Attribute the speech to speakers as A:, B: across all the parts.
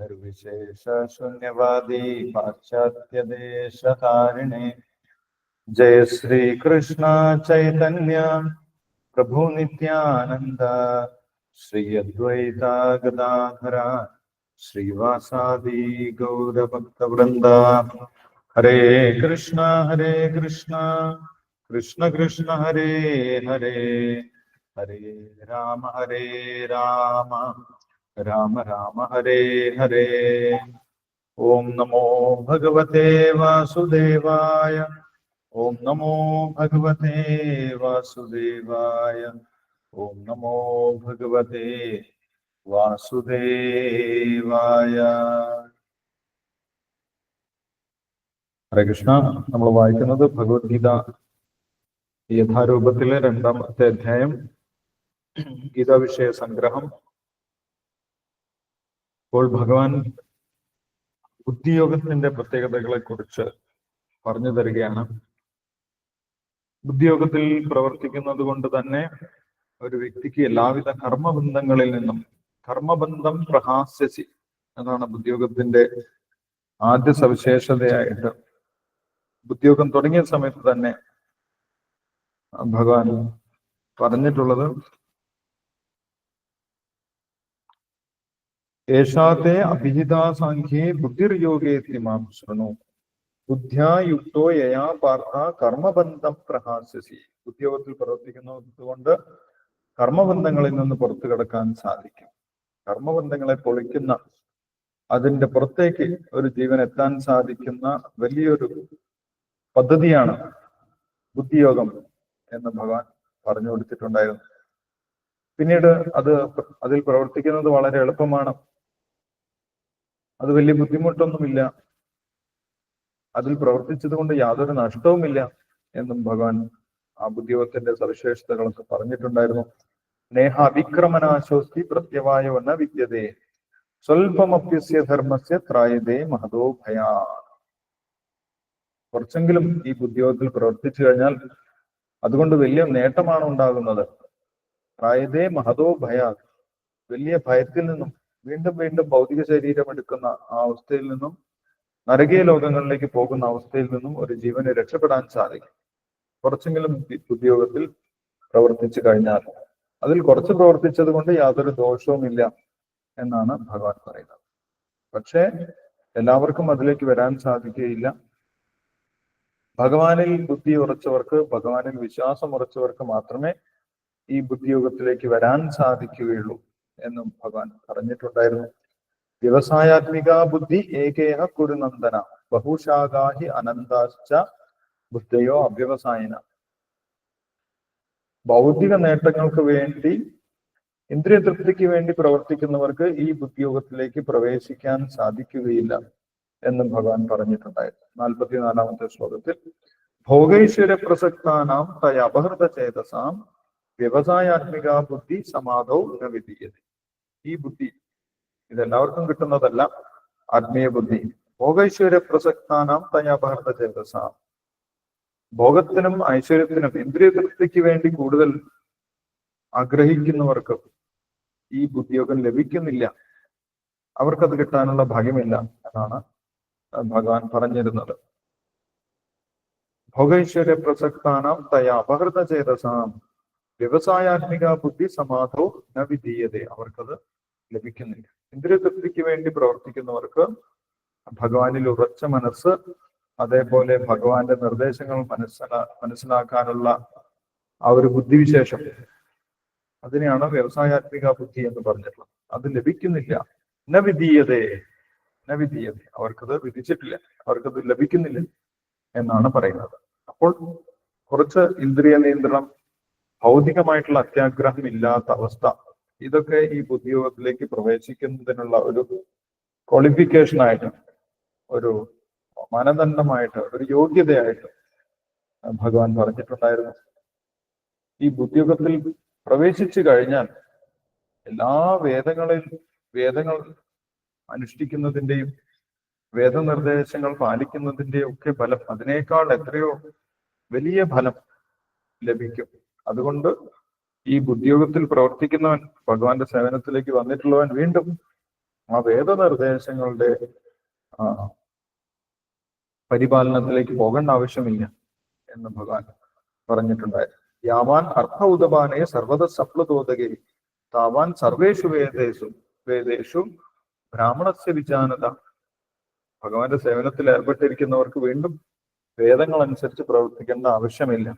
A: നിർവിശേഷ ശൂന്യവാദി പാശ്ചാത്യദേശകാരിണേ ജയ ശ്രീകൃഷ്ണ ചൈതന്യ പ്രഭു നിത്യാനന്ദ ശ്രീ അദ്വൈത ഗദാധര ശ്രീവാസാദി ഗൗരഭക്തവൃന്ദ. ഹരേ കൃഷ്ണ കൃഷ്ണ കൃഷ്ണ ഹരേ ഹരേ, ഹരേ രാമ രാമ രാമ ഹരേ ഹരേ. ഓം നമോ ഭഗവതേ വാസുദേവായ, ഓം നമോ ഭഗവതേ വാസുദേവായ, ഓം നമോ ഭഗവതേ വാസുദേവായ. ഹരേ കൃഷ്ണ. നമ്മൾ വായിക്കുന്നത് ഭഗവത്ഗീത യഥാരൂപത്തിലെ 2-ാമത്തെ അധ്യായം, ഗീതാ വിഷയ സംഗ്രഹം. ഇപ്പോൾ ഭഗവാൻ ബുദ്ധിയോഗത്തിന്റെ പ്രത്യേകതകളെ കുറിച്ച് പറഞ്ഞു തരികയാണ്. ബുദ്ധിയോഗത്തിൽ പ്രവർത്തിക്കുന്നത് കൊണ്ട് തന്നെ ഒരു വ്യക്തിക്ക് എല്ലാവിധ കർമ്മബന്ധങ്ങളിൽ നിന്നും, കർമ്മബന്ധം പ്രഹാസ്യസി എന്നാണ് ബുദ്ധിയോഗത്തിന്റെ ആദ്യ സവിശേഷതയായിട്ട് ബുദ്ധിയോഗം തുടങ്ങിയ സമയത്ത് തന്നെ ഭഗവാൻ പറഞ്ഞിട്ടുള്ളത്. ഏഷാത്തെ അഭിഹിതാസാഖ്യേ ബുദ്ധിർയോഗേതി മാം ശൃണു ബുദ്ധ്യായുക്തോ യയാ പാർത്ഥ കർമ്മബന്ധം പ്രഹാസ്യസി. ബുദ്ധിയോഗത്തിൽ പ്രവർത്തിക്കുന്നത് കൊണ്ട് കർമ്മബന്ധങ്ങളിൽ നിന്ന് പുറത്തു കടക്കാൻ സാധിക്കും. കർമ്മബന്ധങ്ങളെ പൊളിക്കുന്ന, അതിന്റെ പുറത്തേക്ക് ഒരു ജീവൻ എത്താൻ സാധിക്കുന്ന വലിയൊരു പദ്ധതിയാണ് ബുദ്ധിയോഗം എന്ന് ഭഗവാൻ പറഞ്ഞു കൊടുത്തിട്ടുണ്ടായിരുന്നു. പിന്നീട് അതിൽ പ്രവർത്തിക്കുന്നത് വളരെ എളുപ്പമാണ്, അത് വലിയ ബുദ്ധിമുട്ടൊന്നുമില്ല, അതിൽ പ്രവർത്തിച്ചത് കൊണ്ട് യാതൊരു നഷ്ടവുമില്ല എന്നും ഭഗവാൻ ആ ബുദ്ധിയോഗത്തിന്റെ സവിശേഷതകളൊക്കെ പറഞ്ഞിട്ടുണ്ടായിരുന്നു. നേഹ അവിക്രമനാശോസ്തി പ്രത്യവായോ ന വിദ്യതേ സ്വൽപമപ്യസ്യ ധർമ്മസ്യ ത്രായതേ മഹതോ ഭയാ. കുറച്ചെങ്കിലും ഈ ബുദ്ധിയോഗത്തിൽ പ്രവർത്തിച്ചു കഴിഞ്ഞാൽ അതുകൊണ്ട് വലിയ നേട്ടമാണ് ഉണ്ടാകുന്നത്. ത്രായതേ മഹതോ ഭയാ, വലിയ ഭയത്തിൽ നിന്നും, വീണ്ടും വീണ്ടും ഭൗതിക ശരീരം എടുക്കുന്ന ആ അവസ്ഥയിൽ നിന്നും, നരകീയ ലോകങ്ങളിലേക്ക് പോകുന്ന അവസ്ഥയിൽ നിന്നും ഒരു ജീവന് രക്ഷപ്പെടാൻ സാധിക്കും കുറച്ചെങ്കിലും ബുദ്ധിയോഗത്തിൽ പ്രവർത്തിച്ചു കഴിഞ്ഞാൽ. അതിൽ കുറച്ച് പ്രവർത്തിച്ചത് കൊണ്ട് യാതൊരു ദോഷവുമില്ല എന്നാണ് ഭഗവാൻ പറയുന്നത്. പക്ഷേ എല്ലാവർക്കും അതിലേക്ക് വരാൻ സാധിക്കുകയില്ല. ഭഗവാനിൽ ബുദ്ധി ഉറച്ചവർക്ക്, ഭഗവാനിൽ വിശ്വാസം ഉറച്ചവർക്ക് മാത്രമേ ഈ ബുദ്ധിയോഗത്തിലേക്ക് വരാൻ സാധിക്കുകയുള്ളൂ എന്നും ഭഗവാൻ പറഞ്ഞിട്ടുണ്ടായിരുന്നു. വ്യവസായാത്മിക ബുദ്ധി ഏകേഹ കുരുനന്ദന ബഹുശാഖാഹി അനന്താശ്ച ബുദ്ധയോ അവ്യവസായന. ഭൗതിക നേട്ടങ്ങൾക്ക് വേണ്ടി, ഇന്ദ്രിയ തൃപ്തിക്ക് വേണ്ടി പ്രവർത്തിക്കുന്നവർക്ക് ഈ ബുദ്ധിയോഗത്തിലേക്ക് പ്രവേശിക്കാൻ സാധിക്കുകയില്ല എന്നും ഭഗവാൻ പറഞ്ഞിട്ടുണ്ടായിരുന്നു. 44-ാമത്തെ ശ്ലോകത്തിൽ ഭോഗൈശ്വര്യ പ്രസക്താനാം തയ അപഹൃത ചേതസാം വ്യവസായാത്മിക ബുദ്ധി സമാധൗ ന വിധീയതേ. ഈ ബുദ്ധി ഇതെല്ലാവർക്കും കിട്ടുന്നതല്ല, ആത്മീയ ബുദ്ധി. ഭോഗൈശ്വര്യ പ്രസക്താനാം തയ അപഹൃത ചേതസാം, ഭോഗത്തിനും ഐശ്വര്യത്തിനും ഇന്ദ്രിയ തൃപ്തിക്ക് വേണ്ടി കൂടുതൽ ആഗ്രഹിക്കുന്നവർക്ക് ഈ ബുദ്ധിയോഗം ലഭിക്കുന്നില്ല, അവർക്കത് കിട്ടാനുള്ള ഭാഗ്യമില്ല എന്നാണ് ഭഗവാൻ പറഞ്ഞിരുന്നത്. ഭോഗൈശ്വര്യ പ്രസക്താനാം തയ അപഹൃത ചേതസാം വ്യവസായാത്മിക ബുദ്ധി സമാധോ ന വിധീയതേ, അവർക്കത് ലഭിക്കുന്നില്ല. ഇന്ദ്രിയ തൃപ്തിക്ക് വേണ്ടി പ്രവർത്തിക്കുന്നവർക്ക് ഭഗവാനിൽ ഉറച്ച മനസ്സ്, അതേപോലെ ഭഗവാന്റെ നിർദ്ദേശങ്ങൾ മനസ്സിലാക്കാനുള്ള ആ ഒരു ബുദ്ധിവിശേഷം, അതിനെയാണ് വ്യവസായാത്മിക ബുദ്ധി എന്ന് പറഞ്ഞിട്ടുള്ളത്. അത് ലഭിക്കുന്നില്ല. ന വിധീയതേ, അവർക്കത് വിധിച്ചിട്ടില്ല, അവർക്കത് ലഭിക്കുന്നില്ല എന്നാണ് പറയുന്നത്. അപ്പോൾ കുറച്ച് ഇന്ദ്രിയ നിയന്ത്രണം, ഭൗതികമായിട്ടുള്ള അത്യാഗ്രഹം ഇല്ലാത്ത അവസ്ഥ, ഇതൊക്കെ ഈ ബുദ്ധിയോഗത്തിലേക്ക് പ്രവേശിക്കുന്നതിനുള്ള ഒരു ക്വാളിഫിക്കേഷൻ ആയിട്ട്, ഒരു മാനദണ്ഡമായിട്ട്, ഒരു യോഗ്യതയായിട്ട് ഭഗവാൻ പറഞ്ഞിട്ടുണ്ടായിരുന്നു. ഈ ബുദ്ധിയോഗത്തിൽ പ്രവേശിച്ചു കഴിഞ്ഞാൽ എല്ലാ വേദങ്ങൾ അനുഷ്ഠിക്കുന്നതിൻ്റെയും വേദനിർദ്ദേശങ്ങൾ പാലിക്കുന്നതിൻ്റെയും ഒക്കെ ഫലം, അതിനേക്കാൾ എത്രയോ വലിയ ഫലം ലഭിക്കും. അതുകൊണ്ട് ഈ ബുദ്ധിയോഗത്തിൽ പ്രവർത്തിക്കുന്നവൻ, ഭഗവാന്റെ സേവനത്തിലേക്ക് വന്നിട്ടുള്ളവൻ വീണ്ടും ആ വേദനിർദ്ദേശങ്ങളുടെ പരിപാലനത്തിലേക്ക് പോകേണ്ട ആവശ്യമില്ല എന്ന് ഭഗവാൻ പറഞ്ഞിട്ടുണ്ടായിരുന്നു. യാവാൻ അർത്ഥ ഉദപാനെ സർവത സപ്ലതോദകേ താവാൻ സർവേഷു വേദേഷു ബ്രാഹ്മണസ്യ വിജാനത. ഭഗവാന്റെ സേവനത്തിൽ ഏർപ്പെട്ടിരിക്കുന്നവർക്ക് വീണ്ടും വേദങ്ങൾ അനുസരിച്ച് പ്രവർത്തിക്കേണ്ട ആവശ്യമില്ല.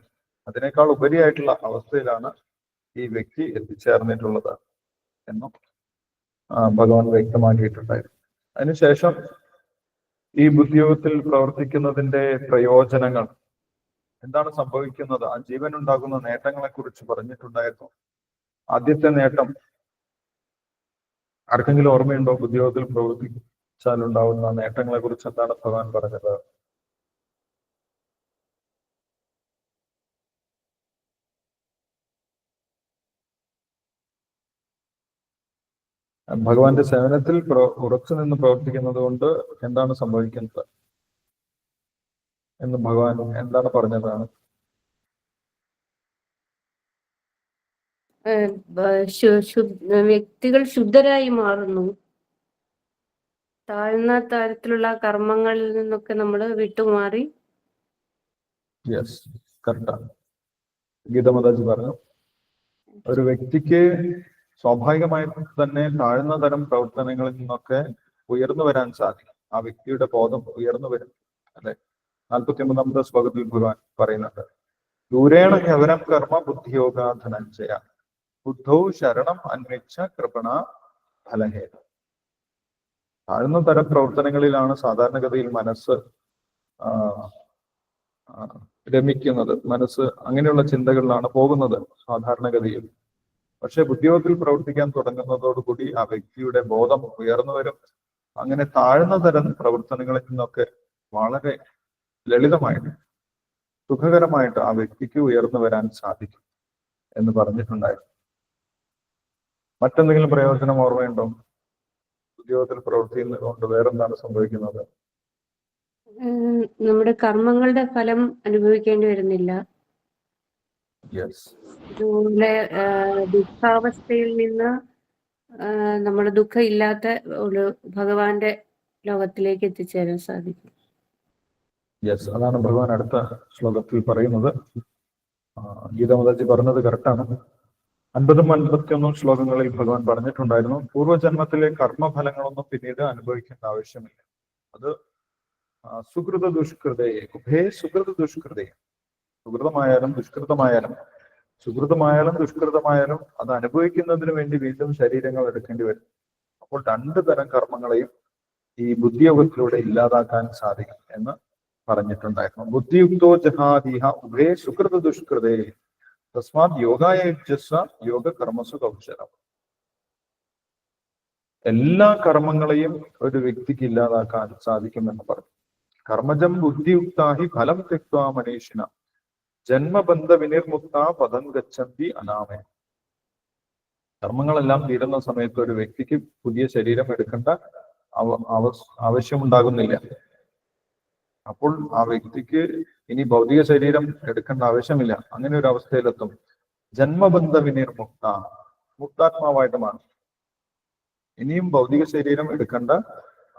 A: അതിനേക്കാൾ ഉപരിയായിട്ടുള്ള അവസ്ഥയിലാണ് ഈ വ്യക്തി എത്തിച്ചേർന്നിട്ടുള്ളത് എന്നും ഭഗവാൻ വ്യക്തമാക്കിയിട്ടുണ്ടായിരുന്നു. അതിനുശേഷം ഈ ബുദ്ധിയോഗത്തിൽ പ്രവർത്തിക്കുന്നതിന്റെ പ്രയോജനങ്ങൾ എന്താണ് സംഭവിക്കുന്നത്, ആ ജീവൻ ഉണ്ടാകുന്ന നേട്ടങ്ങളെ കുറിച്ച് പറഞ്ഞിട്ടുണ്ടായിരുന്നു. ആദ്യത്തെ നേട്ടം ആർക്കെങ്കിലും ഓർമ്മയുണ്ടോ? ബുദ്ധിയോഗത്തിൽ പ്രവർത്തിച്ചാൽ ഉണ്ടാകുന്ന നേട്ടങ്ങളെ കുറിച്ച് എന്താണ് ഭഗവാൻ പറഞ്ഞത്? ഭഗവാന്റെ സേവനത്തിൽ ഉറച്ചു നിന്ന് പ്രവർത്തിക്കുന്നത് കൊണ്ട് എന്താണ് സംഭവിക്കുന്നത് എന്ന് ഭഗവാൻ എന്താണ് പറഞ്ഞതാണ്?
B: വ്യക്തികൾ ശുദ്ധരായി മാറുന്നു. താഴ്ന്ന തരത്തിലുള്ള കർമ്മങ്ങളിൽ നിന്നൊക്കെ നമ്മൾ വിട്ടുമാറി.
A: യെസ്, കറക്റ്റാണ്. ഗീതമാതാജി പറഞ്ഞു, ഒരു വ്യക്തിക്ക് സ്വാഭാവികമായി തന്നെ താഴ്ന്ന തരം പ്രവർത്തനങ്ങളിൽ നിന്നൊക്കെ ഉയർന്നു വരാൻ സാധിക്കും. ആ വ്യക്തിയുടെ ബോധം ഉയർന്നു വരും. അല്ലെ, 49ാമത്തെ ശ്ലോകത്തിൽ ഭഗവാൻ പറയുന്നുണ്ട്, ദൂരേണ യവനം കർമ്മ ബുദ്ധിയോഗ ധനഞ്ജയ ബുദ്ധൗ ശരണം അന്വേഷ കൃപണ ഫലഹേത. താഴ്ന്ന തരം പ്രവർത്തനങ്ങളിലാണ് സാധാരണഗതിയിൽ മനസ്സ് രമിക്കുന്നത്. മനസ്സ് അങ്ങനെയുള്ള ചിന്തകളിലാണ് പോകുന്നത് സാധാരണഗതിയിൽ. പക്ഷെ ബുദ്ധിയോഗത്തിൽ പ്രവർത്തിക്കാൻ തുടങ്ങുന്നതോടുകൂടി ആ വ്യക്തിയുടെ ബോധം ഉയർന്നു വരും. അങ്ങനെ താഴ്ന്ന തരം പ്രവർത്തനങ്ങളിൽ നിന്നൊക്കെ വളരെ ലളിതമായിട്ട് സുഖകരമായിട്ട് ആ വ്യക്തിക്ക് ഉയർന്നു വരാൻ സാധിക്കും എന്ന് പറഞ്ഞിട്ടുണ്ടായിരുന്നു. മറ്റെന്തെങ്കിലും പ്രയോജനം ഓർമ്മയുണ്ടോ? ബുദ്ധിയോഗത്തിൽ പ്രവർത്തിക്കുന്നത് കൊണ്ട് വേറെന്താണ് സംഭവിക്കുന്നത്?
B: നമ്മുടെ കർമ്മങ്ങളുടെ ഫലം അനുഭവിക്കേണ്ടി വരുന്നില്ല. അതുപോലെ ദുഃഖാവസ്ഥയിൽ നിന്ന് നമ്മുടെ ദുഃഖം ഇല്ലാത്ത ഒരു ഭഗവാന്റെ ലോകത്തിലേക്ക് എത്തിച്ചേരാൻ സാധിക്കും.
A: യെസ്, അതാണ് ഭഗവാൻ അടുത്ത ശ്ലോകത്തിൽ പറയുന്നത്. ഗീതാമാതാജി പറഞ്ഞത് കറക്റ്റാണ്. 50ഉം 51ഉം ശ്ലോകങ്ങളിൽ ഭഗവാൻ പറഞ്ഞിട്ടുണ്ടായിരുന്നു, പൂർവ്വജന്മത്തിലെ കർമ്മഫലങ്ങളൊന്നും പിന്നീട് അനുഭവിക്കേണ്ട ആവശ്യമില്ല. അത് സുകൃത ദുഷ്കൃതയെ ഉഭേ സുകൃത ദുഷ്കൃതയെ, സുകൃതമായാലും ദുഷ്കൃതമായാലും, സുകൃതമായാലും ദുഷ്കൃതമായാലും അത് അനുഭവിക്കുന്നതിന് വേണ്ടി വീണ്ടും ശരീരങ്ങൾ എടുക്കേണ്ടി വരും. അപ്പോൾ 2 തരം കർമ്മങ്ങളെയും ഈ ബുദ്ധിയോഗത്തിലൂടെ ഇല്ലാതാക്കാൻ സാധിക്കും എന്ന് പറഞ്ഞിട്ടുണ്ടായിരുന്നു. ബുദ്ധിയുക്തോ ജഹാദീഹ ഉഭേ സുകൃത ദുഷ്കൃതേ തസ്മാത് യോഗായ യുജ്യസ്വ യോഗ കർമ്മസു കൗശലം. എല്ലാ കർമ്മങ്ങളെയും ഒരു വ്യക്തിക്ക് ഇല്ലാതാക്കാൻ സാധിക്കുമെന്ന് പറഞ്ഞു. കർമ്മജം ബുദ്ധിയുക്താഹി ഫലം തെക്വാ മനീഷിന ജന്മബന്ധ വിനിർമുക്ത പദം ഗച്ഛന്തി അനാമേ. കർമ്മങ്ങളെല്ലാം തീരുന്ന സമയത്ത് ഒരു വ്യക്തിക്ക് പുതിയ ശരീരം എടുക്കേണ്ട ആവശ്യമുണ്ടാകുന്നില്ല. അപ്പോൾ ആ വ്യക്തിക്ക് ഇനി ഭൗതിക ശരീരം എടുക്കേണ്ട ആവശ്യമില്ല. അങ്ങനെ ഒരു അവസ്ഥയിലെത്തും. ജന്മബന്ധ വിനിർമുക്ത, മുക്താത്മാവായിട്ട് മാറും. ഇനിയും ഭൗതിക ശരീരം എടുക്കേണ്ട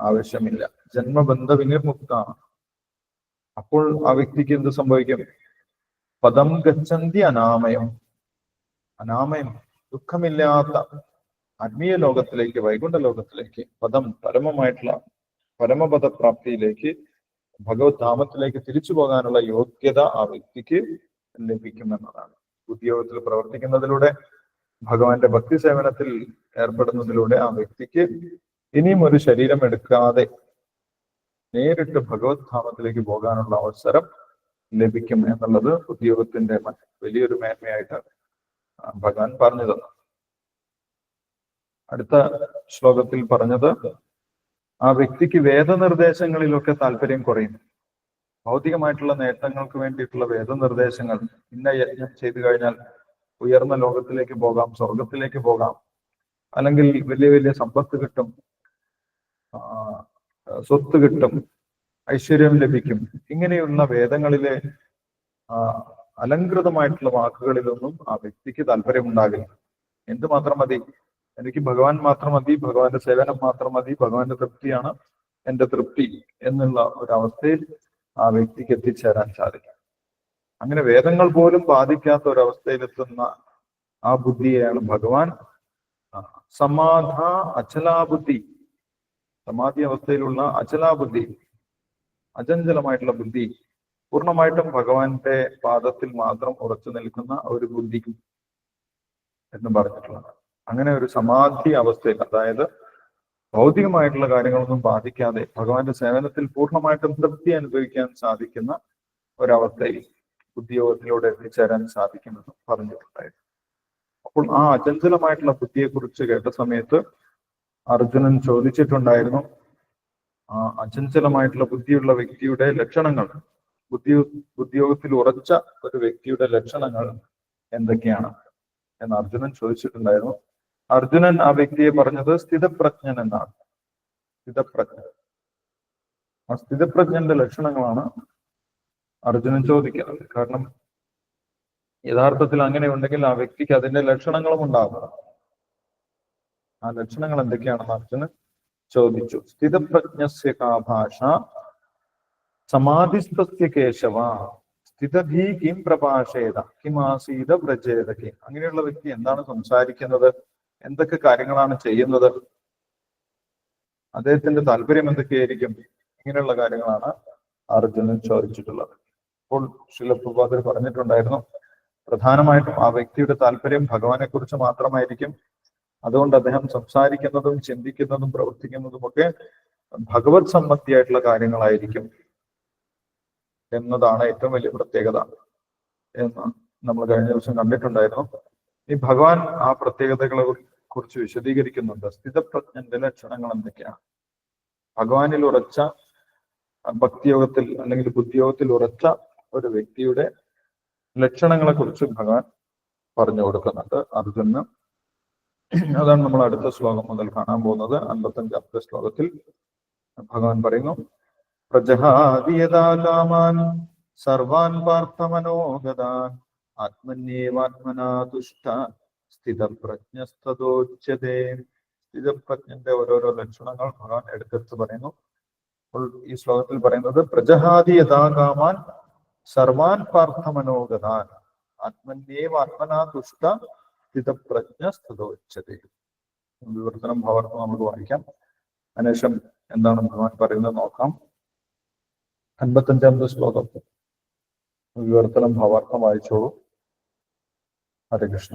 A: ആവശ്യമില്ല. ജന്മബന്ധ വിനിർമുക്ത. അപ്പോൾ ആ വ്യക്തിക്ക് എന്ത് സംഭവിക്കും? പദം ഗച്ഛന്തി അനാമയം. അനാമയം, ദുഃഖമില്ലാത്ത ആത്മീയ ലോകത്തിലേക്ക്, വൈകുണ്ഠ ലോകത്തിലേക്ക്, പദം പരമമായിട്ടുള്ള പരമപദപ്രാപ്തിയിലേക്ക്, ഭഗവത് ധാമത്തിലേക്ക് തിരിച്ചു പോകാനുള്ള യോഗ്യത ആ വ്യക്തിക്ക് ലഭിക്കുമെന്നതാണ്. ബുദ്ധിയോഗത്തിൽ പ്രവർത്തിക്കുന്നതിലൂടെ, ഭഗവാന്റെ ഭക്തി സേവനത്തിൽ ഏർപ്പെടുന്നതിലൂടെ ആ വ്യക്തിക്ക് ഇനിയും ഒരു ശരീരം എടുക്കാതെ നേരിട്ട് ഭഗവത് ധാമത്തിലേക്ക് പോകാനുള്ള അവസരം ലഭിക്കും എന്നുള്ളത് ബുദ്ധിയോഗത്തിന്റെ വലിയൊരു മേന്മയായിട്ട് ഭഗവാൻ പറഞ്ഞു തന്നു. അടുത്ത ശ്ലോകത്തിൽ പറഞ്ഞത്, ആ വ്യക്തിക്ക് വേദനിർദ്ദേശങ്ങളിലൊക്കെ താല്പര്യം കുറയും. ഭൗതികമായിട്ടുള്ള നേട്ടങ്ങൾക്ക് വേണ്ടിയിട്ടുള്ള വേദനിർദ്ദേശങ്ങൾ, ഇന്ന യജ്ഞം ചെയ്തു കഴിഞ്ഞാൽ ഉയർന്ന ലോകത്തിലേക്ക് പോകാം, സ്വർഗത്തിലേക്ക് പോകാം, അല്ലെങ്കിൽ വലിയ വലിയ സമ്പത്ത് കിട്ടും, സ്വത്ത് കിട്ടും, ഐശ്വര്യം ലഭിക്കും, ഇങ്ങനെയുള്ള വേദങ്ങളിലെ അലങ്കൃതമായിട്ടുള്ള വാക്കുകളിലൊന്നും ആ വ്യക്തിക്ക് താല്പര്യമുണ്ടാകില്ല. എന്തുമാത്രം മതി? എനിക്ക് ഭഗവാൻ മാത്രം മതി, ഭഗവാന്റെ സേവനം മാത്രം മതി, ഭഗവാന്റെ തൃപ്തിയാണ് എന്റെ തൃപ്തി എന്നുള്ള ഒരവസ്ഥയിൽ ആ വ്യക്തിക്ക് എത്തിച്ചേരാൻ സാധിക്കും. അങ്ങനെ വേദങ്ങൾ പോലും ബാധിക്കാത്ത ഒരവസ്ഥയിലെത്തുന്ന ആ ബുദ്ധിയെയാണ് ഭഗവാൻ സമാധ അചലാബുദ്ധി, സമാധി അവസ്ഥയിലുള്ള അചലാബുദ്ധി, അചഞ്ചലമായിട്ടുള്ള ബുദ്ധി, പൂർണ്ണമായിട്ടും ഭഗവാന്റെ പാദത്തിൽ മാത്രം ഉറച്ചു നിൽക്കുന്ന ഒരു ബുദ്ധി എന്ന് പറഞ്ഞിട്ടുള്ളത്. അങ്ങനെ ഒരു സമാധി അവസ്ഥയിൽ, അതായത് ഭൗതികമായിട്ടുള്ള കാര്യങ്ങളൊന്നും ബാധിക്കാതെ ഭഗവാന്റെ സേവനത്തിൽ പൂർണ്ണമായിട്ടും തൃപ്തി അനുഭവിക്കാൻ സാധിക്കുന്ന ഒരവസ്ഥയിൽ ബുദ്ധിയോഗത്തിലൂടെ എത്തിച്ചേരാൻ സാധിക്കുമെന്ന് പറഞ്ഞിട്ടുണ്ടായിരുന്നു. അപ്പോൾ ആ അചഞ്ചലമായിട്ടുള്ള ബുദ്ധിയെക്കുറിച്ച് കേട്ട സമയത്ത് അർജുനൻ ചോദിച്ചിട്ടുണ്ടായിരുന്നു, ആ അചഞ്ചലമായിട്ടുള്ള ബുദ്ധിയുള്ള വ്യക്തിയുടെ ലക്ഷണങ്ങൾ, ബുദ്ധിയോഗത്തിൽ ഉറച്ച ഒരു വ്യക്തിയുടെ ലക്ഷണങ്ങൾ എന്തൊക്കെയാണ് എന്ന് അർജുനൻ ചോദിച്ചിട്ടുണ്ടായിരുന്നു. അർജുനൻ ആ വ്യക്തിയെ പറഞ്ഞത് സ്ഥിതപ്രജ്ഞൻ എന്നാണ്. സ്ഥിതപ്രജ്ഞൻ, ആ സ്ഥിതപ്രജ്ഞന്റെ ലക്ഷണങ്ങളാണ് അർജുനൻ ചോദിക്കുന്നത്. കാരണം യഥാർത്ഥത്തിൽ അങ്ങനെ ഉണ്ടെങ്കിൽ ആ വ്യക്തിക്ക് അതിന്റെ ലക്ഷണങ്ങളും ഉണ്ടാകും. ആ ലക്ഷണങ്ങൾ എന്തൊക്കെയാണെന്ന് അർജുനൻ ചോദിച്ചു. സ്ഥിതപ്രജ്ഞസ്യ കാ ഭാഷ സമാധിസ്ഥസ്യ കേശവ സ്ഥിതധീ കിം പ്രഭാഷേത കിമാസീത വ്രജേത കിം. അങ്ങനെയുള്ള വ്യക്തി എന്താണ് സംസാരിക്കുന്നത്, എന്തൊക്കെ കാര്യങ്ങളാണ് ചെയ്യുന്നത്, അദ്ദേഹത്തിന്റെ താല്പര്യം എന്തൊക്കെയായിരിക്കും, ഇങ്ങനെയുള്ള കാര്യങ്ങളാണ് അർജുനൻ ചോദിച്ചിട്ടുള്ളത്. അപ്പോൾ ശ്രീല പ്രഭുപാദർ പറഞ്ഞിട്ടുണ്ടായിരുന്നു, പ്രധാനമായിട്ടും ആ വ്യക്തിയുടെ താല്പര്യം ഭഗവാനെ കുറിച്ച് മാത്രമായിരിക്കും. അതുകൊണ്ട് അദ്ദേഹം സംസാരിക്കുന്നതും ചിന്തിക്കുന്നതും പ്രവർത്തിക്കുന്നതും ഒക്കെ ഭഗവത് സംബന്ധിയായിട്ടുള്ള കാര്യങ്ങളായിരിക്കും എന്നതാണ് ഏറ്റവും വലിയ പ്രത്യേകത എന്ന് നമ്മൾ കഴിഞ്ഞ ദിവസം കണ്ടിട്ടുണ്ടായിരുന്നു. ഈ ഭഗവാൻ ആ പ്രത്യേകതകളെ കുറിച്ച് വിശദീകരിക്കുന്നുണ്ട്. സ്ഥിതപ്രജ്ഞന്റെ ലക്ഷണങ്ങൾ എന്തൊക്കെയാണ്, ഭഗവാനിൽ ഉറച്ച ഭക്തിയോഗത്തിൽ അല്ലെങ്കിൽ ബുദ്ധിയോഗത്തിൽ ഉറച്ച ഒരു വ്യക്തിയുടെ ലക്ഷണങ്ങളെ കുറിച്ച് ഭഗവാൻ പറഞ്ഞു കൊടുക്കുന്നുണ്ട് അർജുനന്. അതാണ് നമ്മൾ അടുത്ത ശ്ലോകം മുതൽ കാണാൻ പോകുന്നത്. 55ാമത്തെ ശ്ലോകത്തിൽ ഭഗവാൻ പറയുന്നു, പ്രജഹാദിയതാ കാമാൻ സർവാൻ പാർത്ഥമനോഗതാൻ ആത്മന്യേവാത്മനാ തുഷ്ട സ്ഥിതപ്രജ്ഞസ്തദോച്യതേ. സ്ഥിതപ്രജ്ഞന്റെ ഓരോരോ ലക്ഷണങ്ങൾ ഭഗവാൻ എടുത്തെടുത്ത് പറയുന്നു. അപ്പോൾ ഈ ശ്ലോകത്തിൽ പറയുന്നത്, പ്രജഹാദിയതാ കാമാൻ സർവാൻ പാർത്ഥമനോഗതാൻ ആത്മന്യേവാത്മനാ തുഷ്ട സ്ഥിതപ്രജ്ഞസ്തദോച്യതേ. വിവർത്തനം ഭാവാർത്ഥം നമുക്ക് വായിക്കാം. അതിനുശേഷം എന്താണ് ഭഗവാൻ പറയുന്നത് നോക്കാം. 55ാമത്തെ ശ്ലോകം വിവർത്തനം ഭാവാർത്ഥം വായിച്ചോളൂ. ഹരേ കൃഷ്ണ.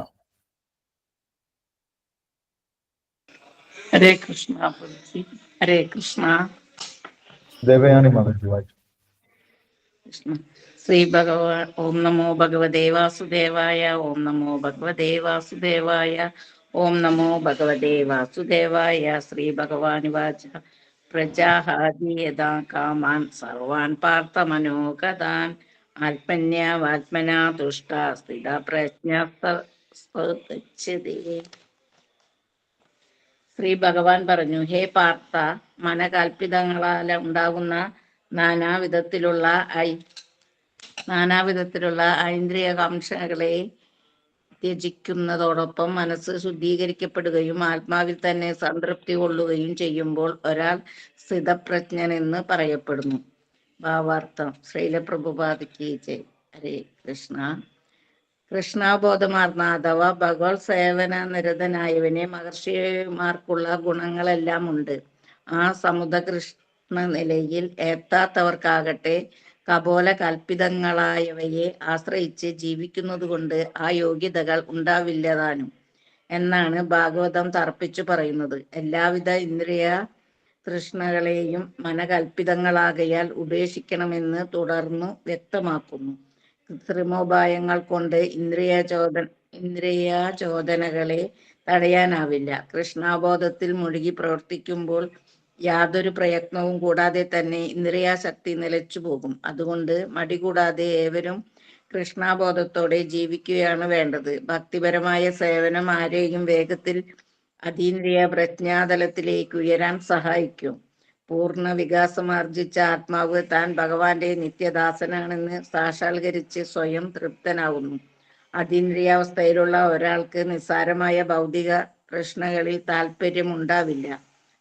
C: ഹരേ കൃഷ്ണ. ഹരേ കൃഷ്ണ.
A: ദേവയാനി മാതാജി വായിച്ചു.
C: കൃഷ്ണ. ശ്രീ ഭഗവാൻ. ഓം നമോ ഭഗവതേ വാസുദേവായ. ഓം നമോ ഭഗവതേ വാസുദേവായ. ഓം നമോ ഭഗവതേ വാസുദേവായ. ശ്രീ ഭഗവാൻ വാച പ്രജാഹാദിയതാ കാമാൻ സർവാൻ പാർത്ഥമനോഗതാൻ ആത്മന്യാവാത്മനാ തുഷ്ട സ്ഥിതപ്രജ്ഞസ്തദോച്യതേ. ശ്രീ ഭഗവാൻ പറഞ്ഞു, ഹേ പാർത്ഥ, മനകൽപ്പിതങ്ങളാൽ ഉണ്ടാകുന്ന നാനാവിധത്തിലുള്ള ഐന്ദ്രിയ കാംക്ഷകളെ ത്യജിക്കുന്നതോടൊപ്പം മനസ്സ് ശുദ്ധീകരിക്കപ്പെടുകയും ആത്മാവിൽ തന്നെ സംതൃപ്തി കൊള്ളുകയും ചെയ്യുമ്പോൾ ഒരാൾ സ്ഥിതപ്രജ്ഞനെന്ന് പറയപ്പെടുന്നു. ഭാവാർത്ഥം. ശ്രീല പ്രഭുപാദയ്ക്ക് ജയ്. ഹരേ കൃഷ്ണ. കൃഷ്ണാബോധമാർന്ന അഥവാ ഭഗവത് സേവന നിരതനായവനെ മഹർഷിമാർക്കുള്ള ഗുണങ്ങളെല്ലാം ഉണ്ട്. ആ സമുദ്രകൃഷ്ണ നിലയിൽ എത്താത്തവർക്കാകട്ടെ കപോല കൽപ്പിതങ്ങളായവയെ ആശ്രയിച്ച് ജീവിക്കുന്നത് കൊണ്ട് ആ യോഗ്യതകൾ ഉണ്ടാവില്ലതാനും എന്നാണ് ഭാഗവതം തർപ്പിച്ചു പറയുന്നത്. എല്ലാവിധ ഇന്ദ്രിയ തൃഷ്ണകളെയും മനകൽപ്പിതങ്ങളാകയാൽ ഉപേക്ഷിക്കണമെന്ന് തുടർന്നു വ്യക്തമാക്കുന്നു. കൃത്രിമോപായങ്ങൾ കൊണ്ട് ഇന്ദ്രിയാചോദനകളെ തടയാനാവില്ല. കൃഷ്ണാബോധത്തിൽ മുഴുകി പ്രവർത്തിക്കുമ്പോൾ യാതൊരു പ്രയത്നവും കൂടാതെ തന്നെ ഇന്ദ്രിയാശക്തി നിലച്ചു പോകും. അതുകൊണ്ട് മടി കൂടാതെ ഏവരും കൃഷ്ണാബോധത്തോടെ ജീവിക്കുകയാണ് വേണ്ടത്. ഭക്തിപരമായ സേവനം ആരെയും വേഗത്തിൽ അതീന്ദ്രിയ പ്രജ്ഞാതലത്തിലേക്ക് ഉയരാൻ സഹായിക്കും. പൂർണ്ണ വികാസമാർജിച്ച ആത്മാവ് താൻ ഭഗവാന്റെ നിത്യദാസനാണെന്ന് സാക്ഷാത്കരിച്ച് സ്വയം തൃപ്തനാകുന്നു. അതീന്ദ്രിയാവസ്ഥയിലുള്ള ഒരാൾക്ക് നിസ്സാരമായ ഭൗതിക കൃഷ്ണകളിൽ താല്പര്യമുണ്ടാവില്ല.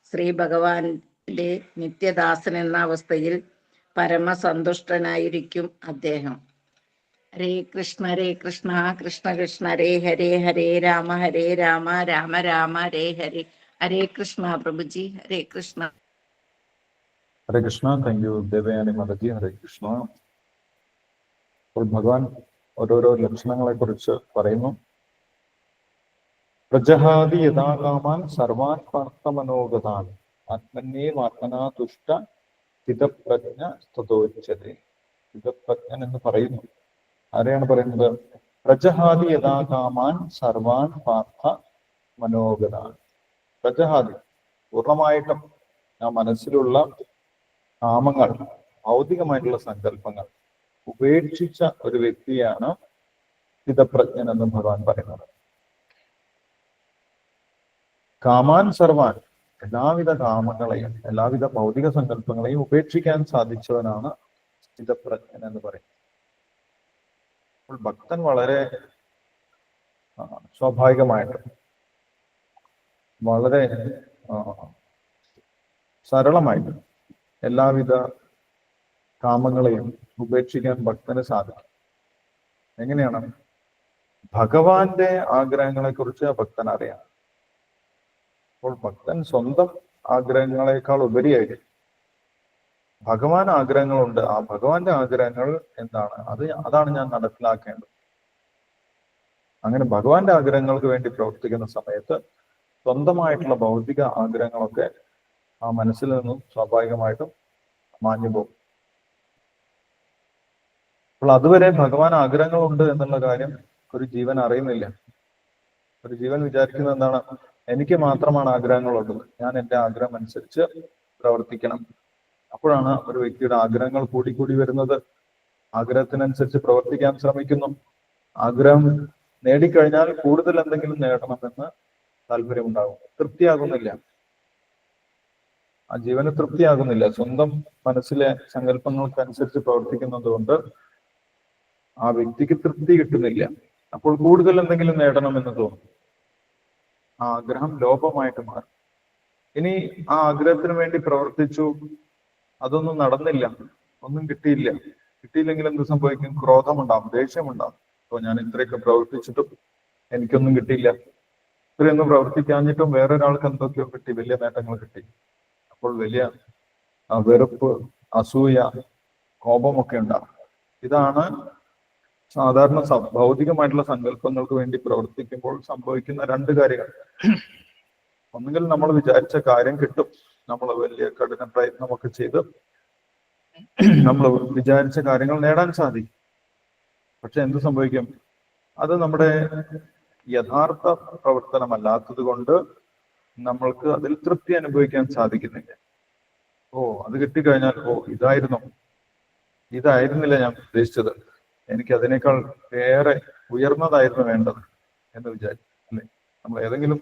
C: ശ്രീ ഭഗവാന്റെ നിത്യദാസൻ എന്ന അവസ്ഥയിൽ പരമസന്തുഷ്ടനായിരിക്കും അദ്ദേഹം. ഹരേ കൃഷ്ണ കൃഷ്ണ കൃഷ്ണ ഹരേ ഹരേ രാമ രാമ രാമ ഹരേ ഹരേ. ഹരേ കൃഷ്ണ പ്രഭുജി. ഹരേ കൃഷ്ണ.
A: ഹരേ കൃഷ്ണ. Thank you Devayani Mataji. ഹരേ കൃഷ്ണ. അപ്പോൾ ഭഗവാൻ ഓരോരോ ലക്ഷണങ്ങളെ കുറിച്ച് പറയുന്നു. പ്രജഹാതി യഥാകാമാൻ സർവാൻ പാർത്ഥമനോഗതാൻ ആത്മന്യേവാത്മനാ തുഷ്ട സ്ഥിതപ്രജ്ഞ സ്തതോച്യതേ. സ്ഥിതപ്രജ്ഞൻ എന്ന് പറയുന്നു. ആരെയാണ് പറയുന്നത്? പ്രജഹാതി യഥാകാമാൻ സർവാൻ പാർത്ഥ മനോഗതാൻ. പ്രജഹാതി പൂർണ്ണമായിട്ടും ആ മനസ്സിലുള്ള കാമങ്ങൾ, ഭൗതികമായിട്ടുള്ള സങ്കല്പങ്ങൾ ഉപേക്ഷിച്ച ഒരു വ്യക്തിയാണ് സ്ഥിതപ്രജ്ഞൻ എന്ന് ഭഗവാൻ പറയുന്നത്. കാമാൻ സർവാൻ, എല്ലാവിധ കാമങ്ങളെയും എല്ലാവിധ ഭൗതിക സങ്കല്പങ്ങളെയും ഉപേക്ഷിക്കാൻ സാധിച്ചവനാണ് സ്ഥിതപ്രജ്ഞൻ എന്ന് പറയുന്നത്. അപ്പോൾ ഭക്തൻ വളരെ സ്വാഭാവികമായിട്ട് വളരെ സരളമായിട്ട് എല്ലാവിധ കാമങ്ങളെയും ഉപേക്ഷിക്കാൻ ഭക്തന് സാധിക്കും. എങ്ങനെയാണ്? ഭഗവാന്റെ ആഗ്രഹങ്ങളെ കുറിച്ച് ഭക്തൻ അറിയാം. അപ്പോൾ ഭക്തൻ സ്വന്തം ആഗ്രഹങ്ങളെക്കാൾ ഉപരിയായിട്ട് ഭഗവാൻ ആഗ്രഹങ്ങളുണ്ട്. ആ ഭഗവാന്റെ ആഗ്രഹങ്ങൾ എന്താണ്? അതാണ് ഞാൻ നടപ്പിലാക്കേണ്ടത്. അങ്ങനെ ഭഗവാന്റെ ആഗ്രഹങ്ങൾക്ക് വേണ്ടി പ്രവർത്തിക്കുന്ന സമയത്ത് സ്വന്തമായിട്ടുള്ള ഭൗതിക ആഗ്രഹങ്ങളൊക്കെ ആ മനസ്സിൽ നിന്നും സ്വാഭാവികമായിട്ടും മാഞ്ഞു പോകും. അപ്പോൾ അതുവരെ ഭഗവാൻ ആഗ്രഹങ്ങളുണ്ട് എന്നുള്ള കാര്യം ഒരു ജീവൻ അറിയുന്നില്ല. ഒരു ജീവൻ വിചാരിക്കുന്നത് എന്താണ്? എനിക്ക് മാത്രമാണ് ആഗ്രഹങ്ങളുള്ളത്, ഞാൻ എൻ്റെ ആഗ്രഹം അനുസരിച്ച് പ്രവർത്തിക്കണം. അപ്പോഴാണ് ഒരു വ്യക്തിയുടെ ആഗ്രഹങ്ങൾ കൂടിക്കൂടി വരുന്നത്. ആഗ്രഹത്തിനനുസരിച്ച് പ്രവർത്തിക്കാൻ ശ്രമിക്കുന്നു. ആഗ്രഹം നേടിക്കഴിഞ്ഞാൽ കൂടുതൽ എന്തെങ്കിലും നേടണമെന്ന് താല്പര്യമുണ്ടാകും. തൃപ്തിയാകുന്നില്ല. ആ ജീവന് തൃപ്തിയാകുന്നില്ല. സ്വന്തം മനസ്സിലെ സങ്കല്പങ്ങൾക്കനുസരിച്ച് പ്രവർത്തിക്കുന്നത് കൊണ്ട് ആ വ്യക്തിക്ക് തൃപ്തി കിട്ടുന്നില്ല. അപ്പോൾ കൂടുതൽ എന്തെങ്കിലും നേടണമെന്ന് തോന്നും. ആ ആഗ്രഹം ലോഭമായിട്ട് മാറും. ഇനി ആ ആഗ്രഹത്തിന് വേണ്ടി പ്രവർത്തിച്ചു, അതൊന്നും നടന്നില്ല, ഒന്നും കിട്ടിയില്ലെങ്കിൽ എന്ത് സംഭവിക്കും? ക്രോധമുണ്ടാവും, ദേഷ്യമുണ്ടാവും. അപ്പോൾ ഞാൻ ഇത്രയൊക്കെ പ്രവർത്തിച്ചിട്ടും എനിക്കൊന്നും കിട്ടിയില്ല, ഇത്രയൊന്നും പ്രവർത്തിക്കാഞ്ഞിട്ടും വേറൊരാൾക്ക് എന്തൊക്കെയോ കിട്ടി, വലിയ നേട്ടങ്ങൾ കിട്ടി. അപ്പോൾ വലിയ വെറുപ്പ്, അസൂയ, കോപമൊക്കെ ഉണ്ടാവും. ഇതാണ് സാധാരണ ഭൗതികമായിട്ടുള്ള സങ്കല്പങ്ങൾക്ക് വേണ്ടി പ്രവർത്തിക്കുമ്പോൾ സംഭവിക്കുന്ന രണ്ട് കാര്യങ്ങൾ. ഒന്നുകിൽ നമ്മൾ വിചാരിച്ച കാര്യം കിട്ടും, നമ്മൾ വലിയ കഠിന പ്രയത്നമൊക്കെ ചെയ്ത് നമ്മൾ വിചാരിച്ച കാര്യങ്ങൾ നേടാൻ സാധിക്കും. പക്ഷെ എന്ത് സംഭവിക്കും? അത് നമ്മുടെ യഥാർത്ഥ പ്രവർത്തനമല്ലാത്തത് കൊണ്ട് നമ്മൾക്ക് അതിൽ തൃപ്തി അനുഭവിക്കാൻ സാധിക്കുന്നില്ല. അത് കിട്ടിക്കഴിഞ്ഞാൽ ഇതായിരുന്നില്ല ഞാൻ ഉദ്ദേശിച്ചത്, എനിക്ക് അതിനേക്കാൾ ഏറെ ഉയർന്നതായിരുന്നു വേണ്ടത് എന്ന് വിചാരിക്കും. അല്ലെ? നമ്മൾ ഏതെങ്കിലും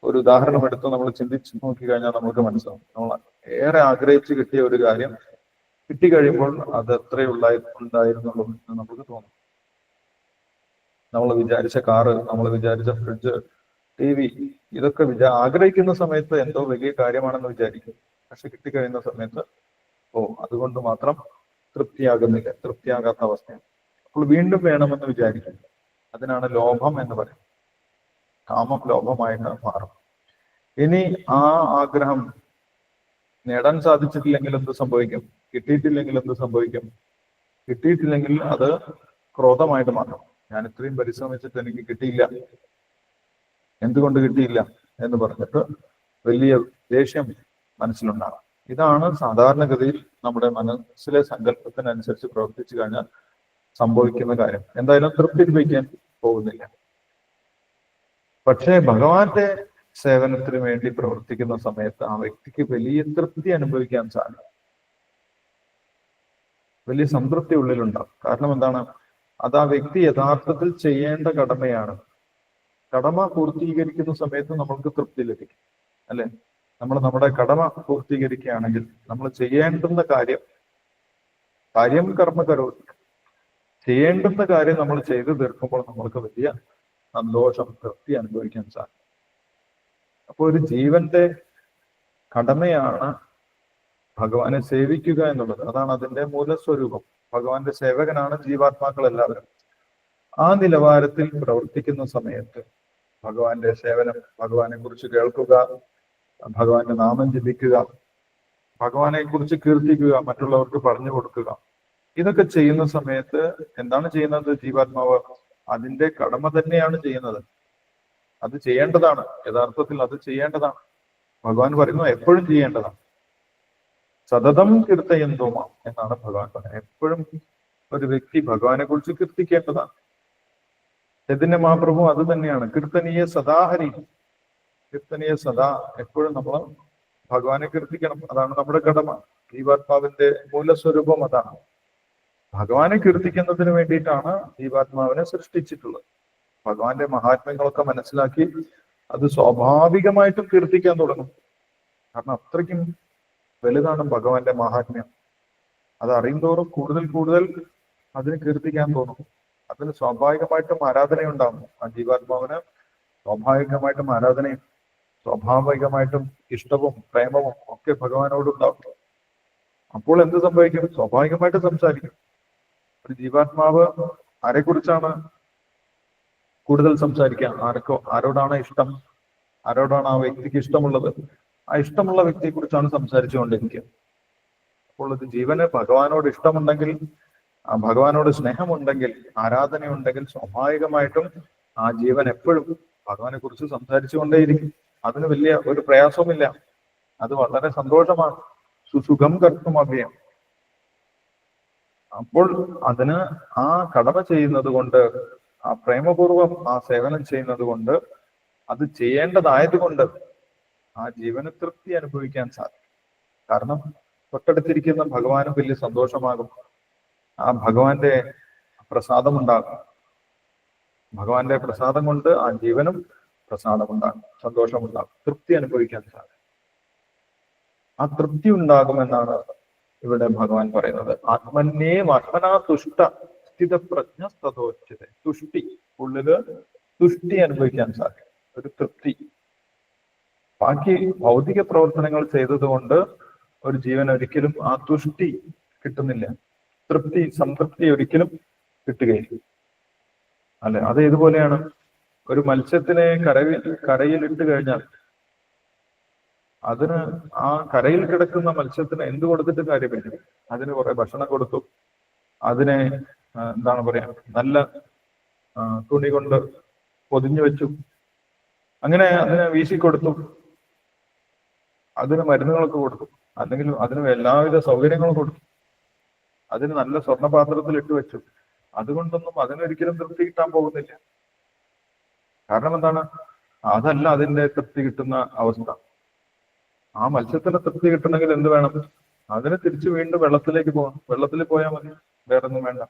A: ഒരു ഉദാഹരണം എടുത്ത് നമ്മൾ ചിന്തിച്ച് നോക്കിക്കഴിഞ്ഞാൽ നമുക്ക് മനസ്സിലാവും. നമ്മൾ ഏറെ ആഗ്രഹിച്ച് കിട്ടിയ ഒരു കാര്യം കിട്ടിക്കഴിയുമ്പോൾ അത് എത്രയേ ഉണ്ടായിരുന്നുള്ളൂ എന്ന് നമുക്ക് തോന്നും. നമ്മൾ വിചാരിച്ച കാറ്, നമ്മൾ വിചാരിച്ച ഫ്രിഡ്ജ്, TV, ഇതൊക്കെ ആഗ്രഹിക്കുന്ന സമയത്ത് എന്തോ വലിയ കാര്യമാണെന്ന് വിചാരിക്കും. പക്ഷെ കിട്ടിക്കഴിയുന്ന സമയത്ത് അതുകൊണ്ട് മാത്രം തൃപ്തിയാകാത്ത അവസ്ഥയാണ്. അപ്പോൾ വീണ്ടും വേണമെന്ന് വിചാരിക്കും. അതിനാണ് ലോഭം എന്ന് പറയുന്നത്. കാമം ലോഭമായിട്ട് മാറും. ഇനി ആ ആഗ്രഹം നേടാൻ സാധിച്ചിട്ടില്ലെങ്കിൽ എന്ത് സംഭവിക്കും? കിട്ടിയിട്ടില്ലെങ്കിൽ എന്ത് സംഭവിക്കും? കിട്ടിയിട്ടില്ലെങ്കിൽ അത് ക്രോധമായിട്ട് മാറും. ഞാൻ ഇത്രയും പരിശ്രമിച്ചിട്ട് എനിക്ക് കിട്ടിയില്ല, എന്തുകൊണ്ട് കിട്ടിയില്ല എന്ന് പറഞ്ഞിട്ട് വലിയ ദേഷ്യം മനസ്സിലുണ്ടാകാം. ഇതാണ് സാധാരണഗതിയിൽ നമ്മുടെ മനസ്സിലെ സങ്കല്പത്തിനനുസരിച്ച് പ്രവർത്തിച്ചു കഴിഞ്ഞാൽ സംഭവിക്കുന്ന കാര്യം. എന്തായാലും തൃപ്തി ലഭിക്കാൻ പോകുന്നില്ല. പക്ഷേ ഭഗവാന്റെ സേവനത്തിന് വേണ്ടി പ്രവർത്തിക്കുന്ന സമയത്ത് ആ വ്യക്തിക്ക് വലിയ തൃപ്തി അനുഭവിക്കാൻ സാധിക്കും. വലിയ സംതൃപ്തി ഉള്ളിലുണ്ടാവും. കാരണം എന്താണ്? അത് ആ വ്യക്തി യഥാർത്ഥത്തിൽ ചെയ്യേണ്ട കടമയാണ്. കടമ പൂർത്തീകരിക്കുന്ന സമയത്ത് നമ്മൾക്ക് തൃപ്തി ലഭിക്കും. അല്ലെ? നമ്മൾ നമ്മുടെ കടമ പൂർത്തീകരിക്കുകയാണെങ്കിൽ നമ്മൾ ചെയ്യേണ്ടുന്ന കാര്യം കർമ്മകരോതി, ചെയ്യേണ്ടുന്ന കാര്യം നമ്മൾ ചെയ്തു തീർക്കുമ്പോൾ നമ്മൾക്ക് വലിയ സന്തോഷം, തൃപ്തി അനുഭവിക്കാൻ സാധിക്കും. അപ്പോൾ ഒരു ജീവന്റെ കടമയാണ് ഭഗവാനെ സേവിക്കുക എന്നുള്ളത്. അതാണ് അതിന്റെ മൂലസ്വരൂപം. ഭഗവാന്റെ സേവകനാണ് ജീവാത്മാക്കൾ എല്ലാവരും. ആ നിലവാരത്തിൽ പ്രവർത്തിക്കുന്ന സമയത്ത് ഭഗവാന്റെ സേവനം, ഭഗവാനെ കുറിച്ച് കേൾക്കുക, ഭഗവാന്റെ നാമം ജപിക്കുക, ഭഗവാനെ കുറിച്ച് കീർത്തിക്കുക, മറ്റുള്ളവർക്ക് പറഞ്ഞു കൊടുക്കുക, ഇതൊക്കെ ചെയ്യുന്ന സമയത്ത് എന്താണ് ചെയ്യുന്നത്? ജീവാത്മാവ് അതിന്റെ കടമ തന്നെയാണ് ചെയ്യുന്നത്. അത് ചെയ്യേണ്ടതാണ്. യഥാർത്ഥത്തിൽ അത് ചെയ്യേണ്ടതാണ്. ഭഗവാൻ പറയുന്നു എപ്പോഴും ചെയ്യേണ്ടതാണ്. സതതം കീർത്തയന്തോമ എന്നാണ് ഭഗവാൻ പറയുന്നത്. എപ്പോഴും ഒരു വ്യക്തി ഭഗവാനെ കുറിച്ച് കീർത്തിക്കേണ്ടതാണ്. ചൈതന്യ മഹാപ്രഭു അത് തന്നെയാണ്. കീർത്തനീയ സദാഹരി, കീർത്തനീയ സദാ, എപ്പോഴും നമ്മൾ ഭഗവാനെ കീർത്തിക്കണം. അതാണ് നമ്മുടെ കടമ. ജീവാത്മാവിന്റെ മൂലസ്വരൂപം അതാണ്. ഭഗവാനെ കീർത്തിക്കുന്നതിന് വേണ്ടിയിട്ടാണ് ജീവാത്മാവിനെ സൃഷ്ടിച്ചിട്ടുള്ളത്. ഭഗവാന്റെ മഹാത്മ്യങ്ങളൊക്കെ മനസ്സിലാക്കി അത് സ്വാഭാവികമായിട്ടും കീർത്തിക്കാൻ തുടങ്ങും. കാരണം അത്രയ്ക്കും വലുതാണ് ഭഗവാന്റെ മഹാത്മ്യം. അത് അറിയുന്തോറും കൂടുതൽ കൂടുതൽ അതിന് കീർത്തിക്കാൻ തോന്നും. അതിന് സ്വാഭാവികമായിട്ടും ആരാധനയുണ്ടാകും. ആ ജീവാത്മാവിന് സ്വാഭാവികമായിട്ടും ആരാധനയും സ്വാഭാവികമായിട്ടും ഇഷ്ടവും പ്രേമവും ഒക്കെ ഭഗവാനോടുണ്ടാവും. അപ്പോൾ എന്ത് സംഭവിക്കും? സ്വാഭാവികമായിട്ട് സംസാരിക്കും. ഒരു ജീവാത്മാവ് ആരെക്കുറിച്ചാണ് കൂടുതൽ സംസാരിക്കുക? ആരോടാണ് ഇഷ്ടം? ആരോടാണ് ആ വ്യക്തിക്ക് ഇഷ്ടമുള്ളത്? ആ ഇഷ്ടമുള്ള വ്യക്തിയെ കുറിച്ചാണ് സംസാരിച്ചുകൊണ്ടിരിക്കുക. അപ്പോൾ ഇത് ജീവന് ഭഗവാനോട് ഇഷ്ടമുണ്ടെങ്കിൽ, ആ ഭഗവാനോട് സ്നേഹമുണ്ടെങ്കിൽ, ആരാധനയുണ്ടെങ്കിൽ സ്വാഭാവികമായിട്ടും ആ ജീവൻ എപ്പോഴും ഭഗവാനെ കുറിച്ച് സംസാരിച്ചുകൊണ്ടേയിരിക്കും. അതിന് വലിയ ഒരു പ്രയാസവുമില്ല. അത് വളരെ സന്തോഷമാണ്. സുസുഖം കർത്തും അഭയം. അപ്പോൾ അതിന് ആ കടമ ചെയ്യുന്നത് കൊണ്ട്, ആ പ്രേമപൂർവം ആ സേവനം ചെയ്യുന്നത് കൊണ്ട്, അത് ചെയ്യേണ്ടതായതുകൊണ്ട് ആ ജീവന് തൃപ്തി അനുഭവിക്കാൻ സാധിക്കും. കാരണം തൊട്ടടുത്തിരിക്കുന്ന ഭഗവാനും വലിയ സന്തോഷമാകും. ആ ഭഗവാന്റെ പ്രസാദമുണ്ടാകും. ഭഗവാന്റെ പ്രസാദം കൊണ്ട് ആ ജീവനും പ്രസാദമുണ്ടാകും, സന്തോഷമുണ്ടാകും, തൃപ്തി അനുഭവിക്കാൻ സാധിക്കും. ആ തൃപ്തി ഉണ്ടാകുമെന്നാണ് ഇവിടെ ഭഗവാൻ പറയുന്നത്. ആത്മന്യേ ആത്മനാ തുഷ്ട സ്ഥിതപ്രജ്ഞ തഥോച്യത്തെ. തുഷ്ടി, ഉള്ളില് തുഷ്ടി അനുഭവിക്കാൻ സാധിക്കും, ഒരു തൃപ്തി. ബാക്കി ഭൗതിക പ്രവർത്തനങ്ങൾ ചെയ്തതുകൊണ്ട് ഒരു ജീവൻ ഒരിക്കലും ആ തുഷ്ടി കിട്ടുന്നില്ല. തൃപ്തി, സംതൃപ്തി ഒരിക്കലും കിട്ടുകയില്ല. അല്ലെ? അത് ഇതുപോലെയാണ്. ഒരു മത്സ്യത്തിനെ കരയിൽ ഇട്ട് കഴിഞ്ഞാൽ അതിന് ആ കരയിൽ കിടക്കുന്ന മത്സ്യത്തിന് എന്ത് കൊടുത്തിട്ട് കാര്യമില്ല. അതിന് കുറെ ഭക്ഷണം കൊടുത്തു, അതിനെ എന്താണ് പറയാ, നല്ല തുണി കൊണ്ട് പൊതിഞ്ഞു വെച്ചു, അങ്ങനെ അതിനെ വീശിക്കൊടുത്തു, അതിന് മരുന്നുകളൊക്കെ കൊടുത്തു, അല്ലെങ്കിൽ അതിന് എല്ലാവിധ സൗകര്യങ്ങളും കൊടുത്തു, അതിന് നല്ല സ്വർണ്ണപാത്രത്തിൽ ഇട്ട് വെച്ചു. അതുകൊണ്ടൊന്നും അതിനൊരിക്കലും തൃപ്തി കിട്ടാൻ പോകുന്നില്ല. കാരണം എന്താണ്? അതല്ല അതിന്റെ തൃപ്തി കിട്ടുന്ന അവസ്ഥ. ആ മത്സ്യത്തിന് തൃപ്തി കിട്ടണമെങ്കിൽ എന്ത് വേണം? അതിന് തിരിച്ചു വീണ്ടും വെള്ളത്തിലേക്ക് പോകണം. വെള്ളത്തിൽ പോയാൽ മതി, വേറൊന്നും വേണ്ട.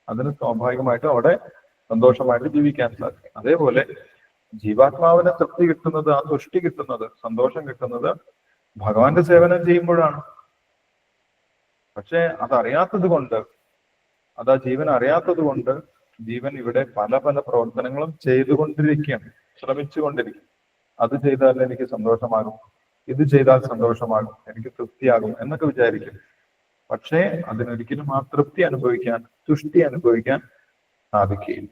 A: അതിന് സ്വാഭാവികമായിട്ടും അവിടെ സന്തോഷമായിട്ട് ജീവിക്കാൻ സാധിക്കും. അതേപോലെ ജീവാത്മാവിന് തൃപ്തി കിട്ടുന്നത്, ആ തുഷ്ടി കിട്ടുന്നത്, സന്തോഷം കിട്ടുന്നത് ഭഗവാന്റെ സേവനം ചെയ്യുമ്പോഴാണ്. പക്ഷെ അതറിയാത്തത് കൊണ്ട്, അത് ആ ജീവൻ അറിയാത്തത് കൊണ്ട് ജീവൻ ഇവിടെ പല പല പ്രവർത്തനങ്ങളും ചെയ്തുകൊണ്ടിരിക്കുകയാണ്, ശ്രമിച്ചുകൊണ്ടിരിക്കും. അത് ചെയ്താൽ എനിക്ക് സന്തോഷമാകും, ഇത് ചെയ്താൽ സന്തോഷമാകും, എനിക്ക് തൃപ്തിയാകും എന്നൊക്കെ വിചാരിക്കും. പക്ഷേ അതിനൊരിക്കലും ആ തൃപ്തി അനുഭവിക്കാൻ, തുഷ്ടി അനുഭവിക്കാൻ സാധിക്കുകയില്ല.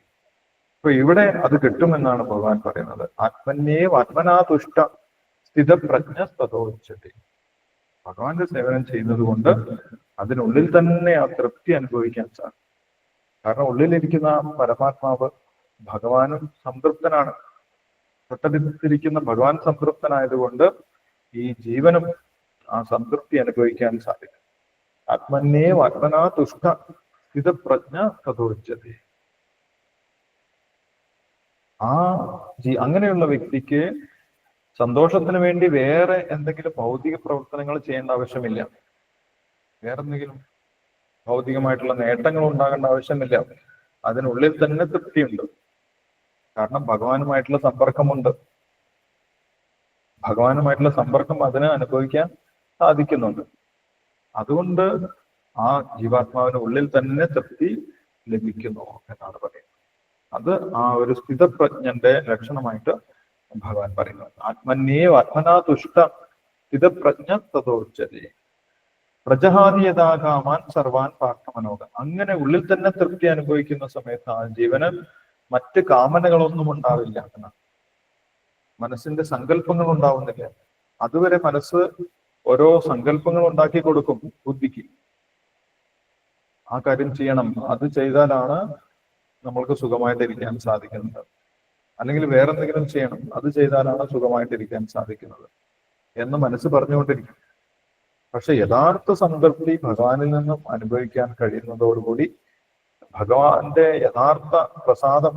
A: അപ്പൊ ഇവിടെ അത് കിട്ടുമെന്നാണ് ഭഗവാൻ പറയുന്നത്. ആത്മന്യേ ആത്മനാ തുഷ്ട സ്ഥിതപ്രജ്ഞ തഥോച്യത്തെ. ഭഗവാന്റെ സേവനം ചെയ്യുന്നത് കൊണ്ട് അതിനുള്ളിൽ തന്നെ ആ തൃപ്തി അനുഭവിക്കാൻ സാധിക്കും. കാരണം ഉള്ളിലിരിക്കുന്ന പരമാത്മാവ് ഭഗവാനും സംതൃപ്തനാണ്. തൊട്ടടുത്തിരിക്കുന്ന ഭഗവാൻ സംതൃപ്തനായതുകൊണ്ട് ഈ ജീവനും ആ സംതൃപ്തി അനുഭവിക്കാൻ സാധിക്കും. ആത്മന്യേ ആത്മനാ തുഷ്ട സ്ഥിതപ്രജ്ഞ തഥോച്യത്തെ. അങ്ങനെയുള്ള വ്യക്തിക്ക് സന്തോഷത്തിന് വേണ്ടി വേറെ എന്തെങ്കിലും ഭൗതിക പ്രവർത്തനങ്ങൾ ചെയ്യേണ്ട ആവശ്യമില്ല. വേറെ എന്തെങ്കിലും ഭൗതികമായിട്ടുള്ള നേട്ടങ്ങൾ ഉണ്ടാകേണ്ട ആവശ്യമില്ല. അതിനുള്ളിൽ തന്നെ തൃപ്തിയുണ്ട്. കാരണം ഭഗവാനുമായിട്ടുള്ള സമ്പർക്കമുണ്ട്. ഭഗവാനുമായിട്ടുള്ള സമ്പർക്കം അതിന് അനുഭവിക്കാൻ സാധിക്കുന്നുണ്ട്. അതുകൊണ്ട് ആ ജീവാത്മാവിന് ഉള്ളിൽ തന്നെ തൃപ്തി ലഭിക്കുന്നു എന്നാണ് പറയുന്നത്. അത് ആ ഒരു സ്ഥിതപ്രജ്ഞന്റെ ലക്ഷണമായിട്ട് ഭഗവാൻ പറയുന്നത്. ആത്മന്യേവ ആത്മനാ തുഷ്ട സ്ഥിതപ്രജ്ഞ തതോച്ചതേ പ്രജഹാദിയതാകാമാൻ സർവാൻ പാർത്ഥമനോക. അങ്ങനെ ഉള്ളിൽ തന്നെ തൃപ്തി അനുഭവിക്കുന്ന സമയത്ത് ആ ജീവന് മറ്റ് കാമനകളൊന്നും ഉണ്ടാവില്ല എന്നാണ്. മനസ്സിന്റെ സങ്കല്പങ്ങൾ ഉണ്ടാവുന്നില്ല. അതുവരെ മനസ്സ് ഓരോ സങ്കല്പങ്ങൾ ഉണ്ടാക്കി കൊടുക്കും ബുദ്ധിക്ക്. ആ കാര്യം ചെയ്യണം, അത് ചെയ്താലാണ് നമ്മൾക്ക് സുഖമായിട്ടിരിക്കാൻ സാധിക്കുന്നത്. അല്ലെങ്കിൽ വേറെന്തെങ്കിലും ചെയ്യണം, അത് ചെയ്താലാണ് സുഖമായിട്ടിരിക്കാൻ സാധിക്കുന്നത് എന്ന് മനസ്സ് പറഞ്ഞുകൊണ്ടിരിക്കും. പക്ഷെ യഥാർത്ഥ സംതൃപ്തി ഭഗവാനിൽ നിന്നും അനുഭവിക്കാൻ കഴിയുന്നതോടുകൂടി, ഭഗവാന്റെ യഥാർത്ഥ പ്രസാദം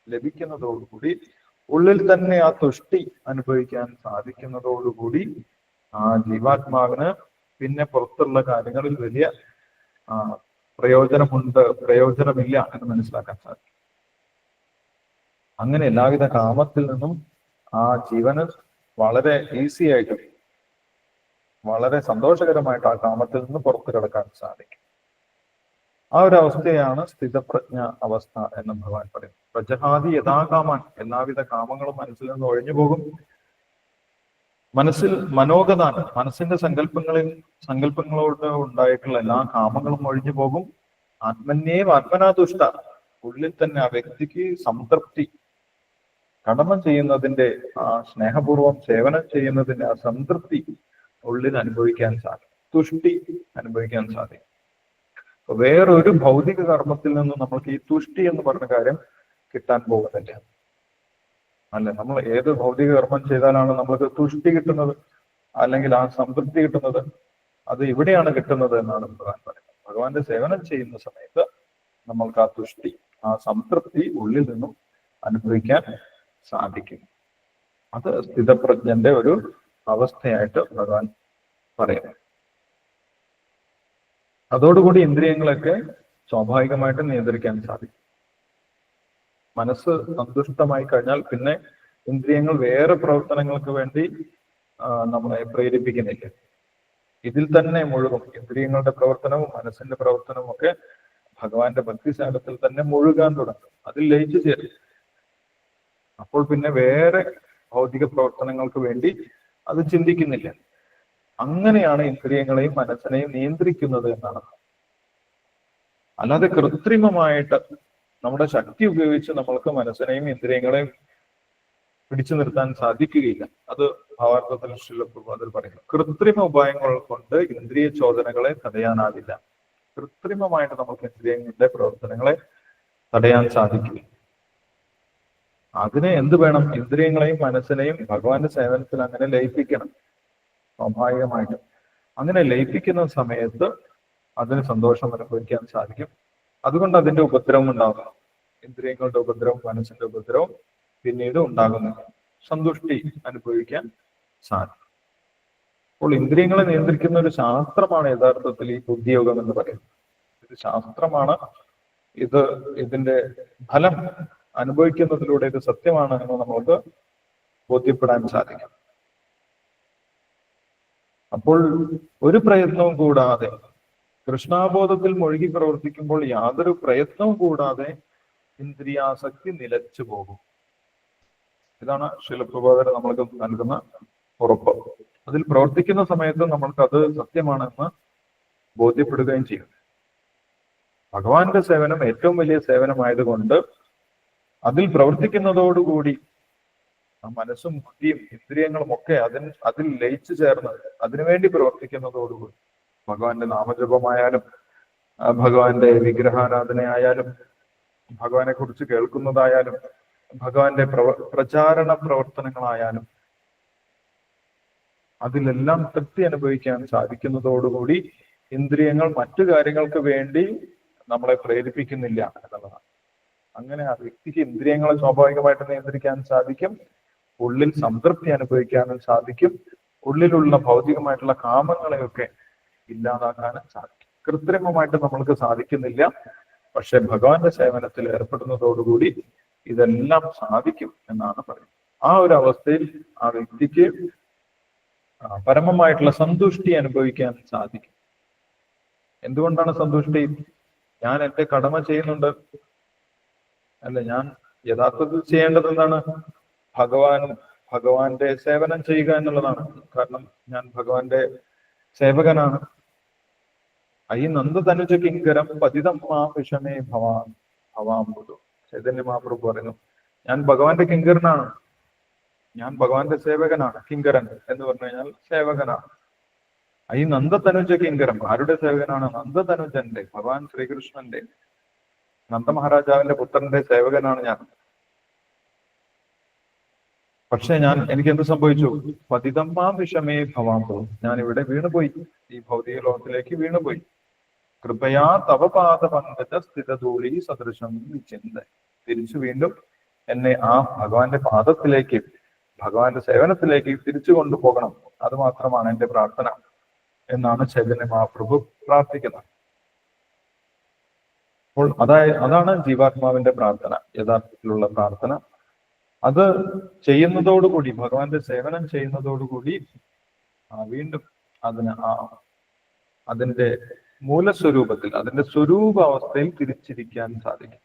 A: ലഭിക്കുന്നതോടുകൂടി, ഉള്ളിൽ തന്നെ ആ തുഷ്ടി അനുഭവിക്കാൻ സാധിക്കുന്നതോടുകൂടി ആ ജീവാത്മാവിന് പിന്നെ പുറത്തുള്ള കാര്യങ്ങളിൽ വലിയ പ്രയോജനമില്ല എന്ന് മനസ്സിലാക്കാൻ സാധിക്കും. അങ്ങനെ എല്ലാവിധ കാമത്തിൽ നിന്നും ആ ജീവന് വളരെ ഈസി ആയിട്ട്, വളരെ സന്തോഷകരമായിട്ട് ആ കാമത്തിൽ നിന്ന് പുറത്തു കിടക്കാൻ സാധിക്കും. ആ ഒരു അവസ്ഥയാണ് സ്ഥിതപ്രജ്ഞ അവസ്ഥ എന്ന് ഭഗവാൻ പറയും. പ്രജഹാദി യഥാകാമാൻ, എല്ലാവിധ കാമങ്ങളും മനസ്സിൽ നിന്ന് ഒഴിഞ്ഞു പോകും. മനസ്സിൽ മനോഗതാൻ, മനസ്സിന്റെ സങ്കല്പങ്ങളോട് ഉണ്ടായിട്ടുള്ള എല്ലാ കാമങ്ങളും ഒഴിഞ്ഞു പോകും. ആത്മന്യേവ ആത്മനാതുഷ്ട, ഉള്ളിൽ തന്നെ ആ വ്യക്തിക്ക് സംതൃപ്തി, കടമ ചെയ്യുന്നതിന്റെ ആ സ്നേഹപൂർവം സേവനം ചെയ്യുന്നതിന്റെ ആ സംതൃപ്തി ഉള്ളിൽ അനുഭവിക്കാൻ സാധിക്കും, തുഷ്ടി അനുഭവിക്കാൻ സാധിക്കും. വേറൊരു ഭൗതിക കർമ്മത്തിൽ നിന്നും നമ്മൾക്ക് ഈ തുഷ്ടി എന്ന് പറഞ്ഞ കാര്യം കിട്ടാൻ പോകുന്നില്ല. അല്ലെ, നമ്മൾ ഏത് ഭൗതിക കർമ്മം ചെയ്താലാണ് നമ്മൾക്ക് തുഷ്ടി കിട്ടുന്നത്, അല്ലെങ്കിൽ ആ സംതൃപ്തി കിട്ടുന്നത്? അത് ഇവിടെയാണ് കിട്ടുന്നത് എന്നാണ് ഭഗവാൻ പറയുന്നത്. ഭഗവാന്റെ സേവനം ചെയ്യുന്ന സമയത്ത് നമ്മൾക്ക് ആ തുഷ്ടി, ആ സംതൃപ്തി ഉള്ളിൽ നിന്നും അനുഭവിക്കാൻ സാധിക്കും. അത് സ്ഥിതപ്രജ്ഞന്റെ ഒരു അവസ്ഥയായിട്ട് ഭഗവാൻ പറയുന്നു. അതോടുകൂടി ഇന്ദ്രിയങ്ങളൊക്കെ സ്വാഭാവികമായിട്ട് നിയന്ത്രിക്കാൻ സാധിക്കും. മനസ്സ് സന്തുഷ്ടമായി കഴിഞ്ഞാൽ പിന്നെ ഇന്ദ്രിയങ്ങൾ വേറെ പ്രവർത്തനങ്ങൾക്ക് വേണ്ടി നമ്മളെ പ്രേരിപ്പിക്കുന്നില്ല. ഇതിൽ തന്നെ മുഴുകും. ഇന്ദ്രിയങ്ങളുടെ പ്രവർത്തനവും മനസ്സിന്റെ പ്രവർത്തനവും ഒക്കെ ഭഗവാന്റെ ഭക്തിസാഗരത്തിൽ തന്നെ മുഴുകാൻ തുടങ്ങും, അതിൽ ലയിച്ചു ചേരും. അപ്പോൾ പിന്നെ വേറെ ഭൗതിക പ്രവർത്തനങ്ങൾക്ക് വേണ്ടി അത് ചിന്തിക്കുന്നില്ല. അങ്ങനെയാണ് ഇന്ദ്രിയങ്ങളെയും മനസ്സിനെയും നിയന്ത്രിക്കുന്നത് എന്നാണ്. അല്ലാതെ കൃത്രിമമായിട്ട് നമ്മുടെ ശക്തി ഉപയോഗിച്ച് നമ്മൾക്ക് മനസ്സിനെയും ഇന്ദ്രിയങ്ങളെയും പിടിച്ചു നിർത്താൻ സാധിക്കുകയില്ല. അത് ഭാവാർത്ഥത്തിൽ അതിൽ പറയുന്നു. കൃത്രിമ ഉപായങ്ങൾ കൊണ്ട് ഇന്ദ്രിയ ചോദനകളെ തടയാനാവില്ല. കൃത്രിമമായിട്ട് നമുക്ക് ഇന്ദ്രിയങ്ങളുടെ പ്രവർത്തനങ്ങളെ തടയാൻ സാധിക്കില്ല. അതിന് എന്ത് വേണം? ഇന്ദ്രിയങ്ങളെയും മനസ്സിനെയും ഭഗവാന്റെ സേവനത്തിൽ അങ്ങനെ ലയിപ്പിക്കണം സ്വാഭാവികമായിട്ടും. അങ്ങനെ ലയിപ്പിക്കുന്ന സമയത്ത് അതിന് സന്തോഷം അനുഭവിക്കാൻ സാധിക്കും. അതുകൊണ്ട് അതിന്റെ ഉപദ്രവം ഉണ്ടാകുന്നു. ഇന്ദ്രിയങ്ങളുടെ ഉപദ്രവം, മനസ്സിന്റെ ഉപദ്രവം പിന്നീട് ഉണ്ടാകുന്നില്ല. സന്തുഷ്ടി അനുഭവിക്കാൻ സാധിക്കും. അപ്പോൾ ഇന്ദ്രിയങ്ങളെ നിയന്ത്രിക്കുന്ന ഒരു ശാസ്ത്രമാണ് യഥാർത്ഥത്തിൽ ഈ ബുദ്ധിയോഗം എന്ന് പറയുന്നത്. ഇത് ശാസ്ത്രമാണ്. ഇതിന്റെ ഫലം അനുഭവിക്കുന്നതിലൂടെ ഇത് സത്യമാണ് എന്ന് നമുക്ക് ബോധ്യപ്പെടാൻ സാധിക്കും. അപ്പോൾ ഒരു പ്രയത്നവും കൂടാതെ, കൃഷ്ണാബോധത്തിൽ മുഴുകി പ്രവർത്തിക്കുമ്പോൾ യാതൊരു പ്രയത്നവും കൂടാതെ ഇന്ദ്രിയാസക്തി നിലച്ചു പോകും. ഇതാണ് ശിലപ്രബോധന നമ്മൾക്ക് നൽകുന്ന ഉറപ്പ്. അതിൽ പ്രവർത്തിക്കുന്ന സമയത്ത് നമ്മൾക്ക് അത് സത്യമാണെന്ന് ബോധ്യപ്പെടുകയും ചെയ്യും. ഭഗവാന്റെ സേവനം ഏറ്റവും വലിയ സേവനമായതുകൊണ്ട് അതിൽ പ്രവർത്തിക്കുന്നതോടുകൂടി മനസ്സും ബുദ്ധിയും ഇന്ദ്രിയങ്ങളും ഒക്കെ അതിൽ ലയിച്ചു ചേർന്ന് അതിനുവേണ്ടി പ്രവർത്തിക്കുന്നതോടുകൂടി ഭഗവാന്റെ നാമജപമായാലും ഭഗവാന്റെ വിഗ്രഹാരാധനയായാലും ഭഗവാനെ കുറിച്ച് കേൾക്കുന്നതായാലും ഭഗവാന്റെ പ്രചാരണ പ്രവർത്തനങ്ങളായാലും അതിലെല്ലാം തൃപ്തി അനുഭവിക്കാൻ സാധിക്കുന്നതോടുകൂടി ഇന്ദ്രിയങ്ങൾ മറ്റു കാര്യങ്ങൾക്ക് വേണ്ടി നമ്മളെ പ്രേരിപ്പിക്കുന്നില്ല എന്നുള്ളതാണ്. അങ്ങനെ ആ വ്യക്തിക്ക് ഇന്ദ്രിയങ്ങളെ സ്വാഭാവികമായിട്ട് നിയന്ത്രിക്കാൻ സാധിക്കും. ഉള്ളിൽ സംതൃപ്തി അനുഭവിക്കാനും സാധിക്കും. ഉള്ളിലുള്ള ഭൗതികമായിട്ടുള്ള കാമങ്ങളെയൊക്കെ ഇല്ലാതാക്കാനും സാധിക്കും. കൃത്രിമമായിട്ട് നമ്മൾക്ക് സാധിക്കുന്നില്ല. പക്ഷെ ഭഗവാന്റെ സേവനത്തിൽ ഏർപ്പെടുന്നതോടുകൂടി ഇതെല്ലാം സാധിക്കും എന്നാണ് പറയുന്നത്. ആ ഒരു അവസ്ഥയിൽ ആ വ്യക്തിക്ക് പരമമായിട്ടുള്ള സന്തുഷ്ടി അനുഭവിക്കാൻ സാധിക്കും. എന്തുകൊണ്ടാണ് സന്തുഷ്ടി? ഞാൻ എന്റെ കടമ ചെയ്യുന്നുണ്ട്, അല്ല, ഞാൻ യഥാർത്ഥത്തിൽ ചെയ്യേണ്ടത് എന്താണ്? ഭഗവാന്റെ സേവനം ചെയ്യുക എന്നുള്ളതാണ്. കാരണം ഞാൻ ഭഗവാന്റെ സേവകനാണ്. അയി നന്ദ തനുജ കിങ്കരം പതിതം മാ വിഷമേ ഭവാംബുധു. ചൈതന്യ മഹാപ്രഭു പറയുന്നു, ഞാൻ ഭഗവാന്റെ കിങ്കരനാണ്, ഞാൻ ഭഗവാന്റെ സേവകനാണ്. കിങ്കരൻ എന്ന് പറഞ്ഞു കഴിഞ്ഞാൽ സേവകനാണ്. ഈ നന്ദതനുജ കിങ്കരം ആരുടെ സേവകനാണ്? നന്ദതനുജന്റെ, ഭഗവാൻ ശ്രീകൃഷ്ണന്റെ, നന്ദമഹാരാജാവിന്റെ പുത്രന്റെ സേവകനാണ് ഞാൻ. പക്ഷെ എനിക്ക് എന്ത് സംഭവിച്ചു? പതിതമ്മാ വിഷമേ ഭവാംബോ, ഞാൻ ഇവിടെ വീണുപോയി, ഈ ഭൗതിക ലോകത്തിലേക്ക് വീണുപോയി. കൃപയാ തവ പാദ പങ്കജ സ്ഥിതധൂളി സദൃശം വിചിന്ത. തിരിച്ചു വീണ്ടും എന്നെ ആ ഭഗവാന്റെ പാദത്തിലേക്ക്, ഭഗവാന്റെ സേവനത്തിലേക്ക് തിരിച്ചു കൊണ്ടുപോകണം. അത് മാത്രമാണ് എന്റെ പ്രാർത്ഥന എന്നാണ് ചൈതന്യ മഹാപ്രഭു പ്രാർത്ഥിക്കുന്നത്. അപ്പോൾ അതാണ് ജീവാത്മാവിന്റെ പ്രാർത്ഥന, യഥാർത്ഥത്തിലുള്ള പ്രാർത്ഥന. അത് ചെയ്യുന്നതോടുകൂടി, ഭഗവാന്റെ സേവനം ചെയ്യുന്നതോടുകൂടി വീണ്ടും അതിന്റെ മൂലസ്വരൂപത്തിൽ, അതിന്റെ സ്വരൂപാവസ്ഥയിൽ തിരിച്ചിരിക്കാൻ സാധിക്കും.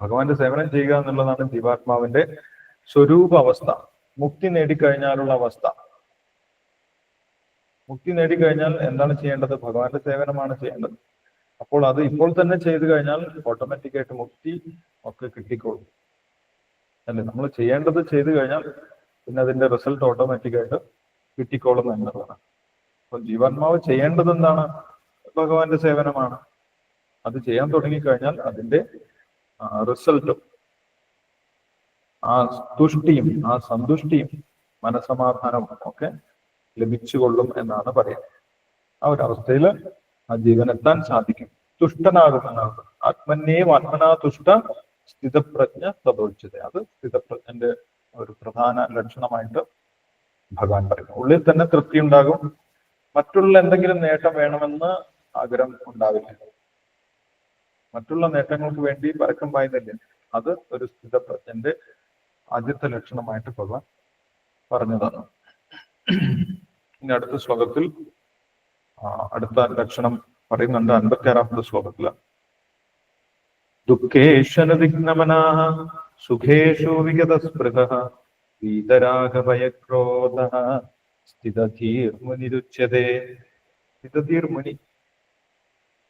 A: ഭഗവാന്റെ സേവനം ചെയ്യുക എന്നുള്ളതാണ് ജീവാത്മാവിന്റെ സ്വരൂപാവസ്ഥ. മുക്തി നേടിക്കഴിഞ്ഞാലുള്ള അവസ്ഥ. മുക്തി നേടിക്കഴിഞ്ഞാൽ എന്താണ് ചെയ്യേണ്ടത്? ഭഗവാന്റെ സേവനമാണ് ചെയ്യേണ്ടത്. അപ്പോൾ അത് ഇപ്പോൾ തന്നെ ചെയ്തു കഴിഞ്ഞാൽ ഓട്ടോമാറ്റിക്കായിട്ട് മുക്തി ഒക്കെ കിട്ടിക്കോളും അല്ലെ? നമ്മൾ ചെയ്യേണ്ടത് ചെയ്തു കഴിഞ്ഞാൽ പിന്നെ അതിന്റെ റിസൾട്ട് ഓട്ടോമാറ്റിക്കായിട്ട് കിട്ടിക്കോളും എന്നുള്ളതാണ്. അപ്പൊ ജീവാത്മാവ് ചെയ്യേണ്ടത് എന്താണ്? ഭഗവാന്റെ സേവനമാണ്. അത് ചെയ്യാൻ തുടങ്ങിക്കഴിഞ്ഞാൽ അതിന്റെ റിസൾട്ടും ആ തുഷ്ടിയും ആ സന്തുഷ്ടിയും മനസമാധാനവും ഒക്കെ ലഭിച്ചുകൊള്ളും എന്നാണ് പറയുന്നത്. ആ ഒരു അവസ്ഥയിൽ ആ ജീവനെത്താൻ സാധിക്കും. തുഷ്ടനാകുമെന്നാണ്. ആത്മന്യേവ ആത്മനാ തുഷ്ട സ്ഥിതപ്രജ്ഞ തദോച്യത. അത് സ്ഥിതപ്രജ്ഞന്റെ ഒരു പ്രധാന ലക്ഷണമായിട്ട് ഭഗവാൻ പറയുന്നു. ഉള്ളിൽ തന്നെ തൃപ്തി ഉണ്ടാകും. മറ്റുള്ള എന്തെങ്കിലും നേട്ടം വേണമെന്ന് ആഗ്രഹം ഉണ്ടാവില്ല. മറ്റുള്ള നേട്ടങ്ങൾക്ക് വേണ്ടി പരക്കം പായുന്നില്ല. അത് ഒരു സ്ഥിതപ്രജ്ഞന്റെ ആദ്യത്തെ ലക്ഷണമായിട്ട് ഭഗവാൻ പറഞ്ഞതാണ്. ഇനി അടുത്ത ശ്ലോകത്തിൽ അടുത്ത ലക്ഷണം പറയുന്നുണ്ട്. 56ാമത്തെ ശ്ലോകത്തില് ദുഃഖേഷനുദിഗ്നമനാഃ സുഖേഷു വിഗതസ്പൃഹഃ വീതരാഗഭയക്രോധഃ സ്ഥിതധീർമുനിരുച്യതേ. സ്ഥിതധീർമുനി,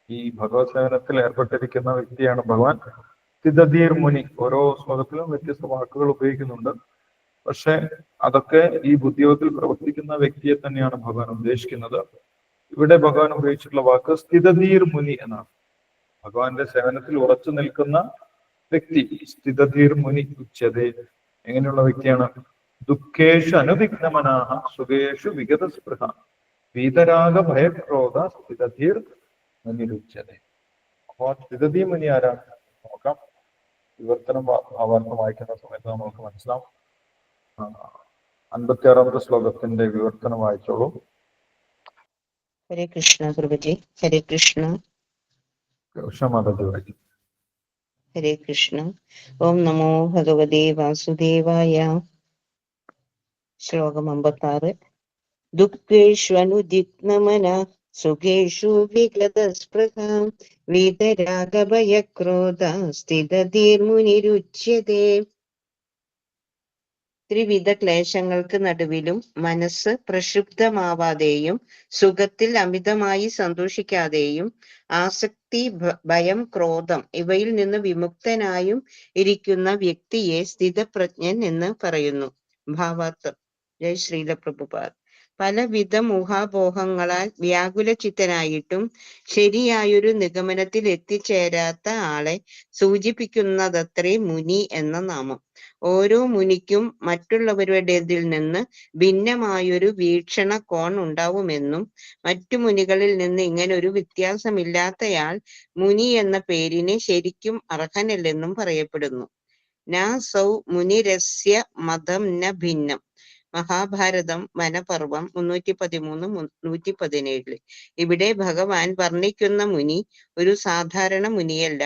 A: ഈ ഭഗവത് സേവനത്തിൽ ഏർപ്പെട്ടിരിക്കുന്ന വ്യക്തിയാണ് ഭഗവാൻ സ്ഥിതധീർമുനി. ഓരോ ശ്ലോകത്തിലും വ്യത്യസ്ത വാക്കുകൾ ഉപയോഗിക്കുന്നുണ്ട്. പക്ഷെ അതൊക്കെ ഈ ബുദ്ധിയോഗത്തിൽ പ്രവർത്തിക്കുന്ന വ്യക്തിയെ തന്നെയാണ് ഭഗവാൻ ഉദ്ദേശിക്കുന്നത്. ഇവിടെ ഭഗവാൻ ഉപയോഗിച്ചിട്ടുള്ള വാക്ക് സ്ഥിതധീർ മുനി എന്നാണ്. ഭഗവാന്റെ സേവനത്തിൽ ഉറച്ചു നിൽക്കുന്ന വ്യക്തി സ്ഥിതധീർ മുനി ഉച്യതേ. എങ്ങനെയുള്ള വ്യക്തിയാണ്? ദുഃഖേഷു അനുവിഘ്നമനാഃ സുഖേഷു വിഗതസ്പൃഹ വീതരാഗ ഭയക്രോധ സ്ഥിതധീർ മുനിരുച്യതേ. അപ്പൊ സ്ഥിതധീർ മുനി ആരാണ് നോക്കാം. വിവർത്തനം ഭാവാർത്ഥം വായിക്കുന്ന സമയത്ത് നമുക്ക് മനസ്സിലാവും. 56ാമത്തെ ശ്ലോകത്തിന്റെ വിവർത്തനം വായിച്ചോളൂ.
C: ഹരേ കൃഷ്ണ പ്രഭുജി. ഹരേ കൃഷ്ണ.
A: ഹരേ
C: കൃഷ്ണ. ഓം നമോ ഭഗവതേ വാസുദേവായ. ശ്ലോകം 56. ദുഃഖേഷ്വനുദിഗ്നമന സുഖേഷു വിഗതസ്പൃഹ വീതരാഗഭയക്രോധ സ്ഥിതധീർമുനിരുച്യതേ. ത്രിവിധ ക്ലേശങ്ങൾക്ക് നടുവിലും മനസ്സ് പ്രക്ഷുബ്ധമാവാതെയും സുഖത്തിൽ അമിതമായി സന്തോഷിക്കാതെയും ആസക്തി, ഭയം, ക്രോധം ഇവയിൽ നിന്ന് വിമുക്തനായും ഇരിക്കുന്ന വ്യക്തിയെ സ്ഥിതപ്രജ്ഞൻ എന്ന് പറയുന്നു. ഭാവാർത്ഥം. ജയ് ശ്രീല പ്രഭുപാദ്. പലവിധ ഊഹാപോഹങ്ങളാൽ വ്യാകുലചിത്തനായിട്ടും ശരിയായൊരു നിഗമനത്തിൽ എത്തിച്ചേരാത്ത ആളെ സൂചിപ്പിക്കുന്നതത്രേ മുനി എന്ന നാമം. ഓരോ മുനിക്കും മറ്റുള്ളവരുടേതിൽ നിന്ന് ഭിന്നമായൊരു വീക്ഷണ കോൺ ഉണ്ടാവുമെന്നും മറ്റു മുനികളിൽ നിന്ന് ഇങ്ങനെ ഒരു വ്യത്യാസമില്ലാത്തയാൾ മുനി എന്ന പേരിന് ശരിക്കും അർഹനല്ലെന്നും പറയപ്പെടുന്നു. ന സൗ മുനിരസ്യ മതം ന ഭിന്നം. മഹാഭാരതം വനപർവം 313-117. ഇവിടെ ഭഗവാൻ വർണ്ണിക്കുന്ന മുനി ഒരു സാധാരണ മുനിയല്ല,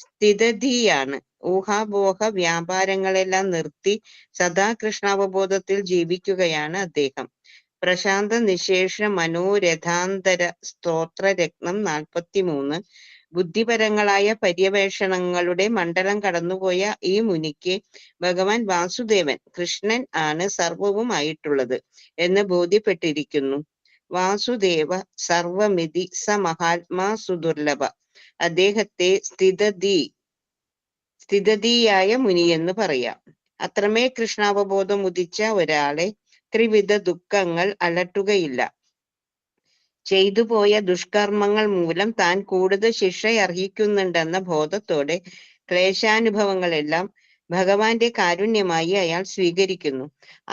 C: സ്ഥിതധിയാണ്. ഊഹാപോഹ വ്യാപാരങ്ങളെല്ലാം നിർത്തി സദാ കൃഷ്ണാവബോധത്തിൽ ജീവിക്കുകയാണ് അദ്ദേഹം. പ്രശാന്ത നിശേഷ മനോരഥാന്തര സ്തോത്ര രത്നം 43,
D: ബുദ്ധിപരങ്ങളായ പര്യവേഷണങ്ങളുടെ മണ്ഡലം കടന്നുപോയ ഈ മുനിക്ക് ഭഗവാൻ വാസുദേവൻ കൃഷ്ണൻ ആണ് സർവവുമായിട്ടുള്ളത് എന്ന് ബോധ്യപ്പെട്ടിരിക്കുന്നു. വാസുദേവ സർവമിതി സ മഹാത്മാ സുദുർലഭ. അദ്ദേഹത്തെ സ്ഥിതധിയായ മുനിയെന്ന് പറയാം. അത്രമേ കൃഷ്ണാവബോധം ഉദിച്ച ഒരാളെ ത്രിവിധ ദുഃഖങ്ങൾ അലട്ടുകയില്ല. ചെയ്തുപോയ ദുഷ്കർമ്മങ്ങൾ മൂലം താൻ കൂടുതൽ ശിക്ഷ അർഹിക്കുന്നുണ്ടെന്ന ബോധത്തോടെ ക്ലേശാനുഭവങ്ങളെല്ലാം ഭഗവാന്റെ കാരുണ്യമായി അയാൾ സ്വീകരിക്കുന്നു.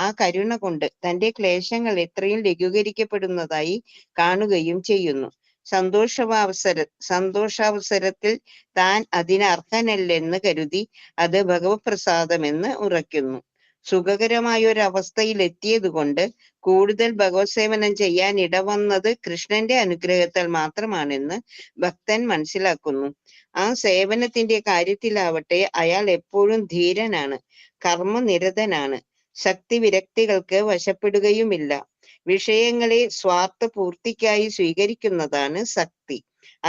D: ആ കരുണ കൊണ്ട് തന്റെ ക്ലേശങ്ങൾ എത്രയും ലഘൂകരിക്കപ്പെടുന്നതായി കാണുകയും ചെയ്യുന്നു. സന്തോഷാവസരത്തിൽ താൻ അതിന് അർഹനല്ലെന്ന് കരുതി അത് ഭഗവത് പ്രസാദമെന്ന് ഉറയ്ക്കുന്നു. സുഖകരമായ ഒരു അവസ്ഥയിൽ എത്തിയതുകൊണ്ട് കൂടുതൽ ഭഗവത് സേവനം ചെയ്യാൻ ഇടവന്നത് കൃഷ്ണന്റെ അനുഗ്രഹത്താൽ മാത്രമാണെന്ന് ഭക്തൻ മനസ്സിലാക്കുന്നു. ആ സേവനത്തിന്റെ കാര്യത്തിലാവട്ടെ അയാൾ എപ്പോഴും ധീരനാണ്, കർമ്മനിരതനാണ്, ശക്തി വിരക്തികൾക്ക് വശപ്പെടുകയുമില്ല. വിഷയങ്ങളെ സ്വാർത്ഥ പൂർത്തിക്കായി സ്വീകരിക്കുന്നതാണ് ശക്തി.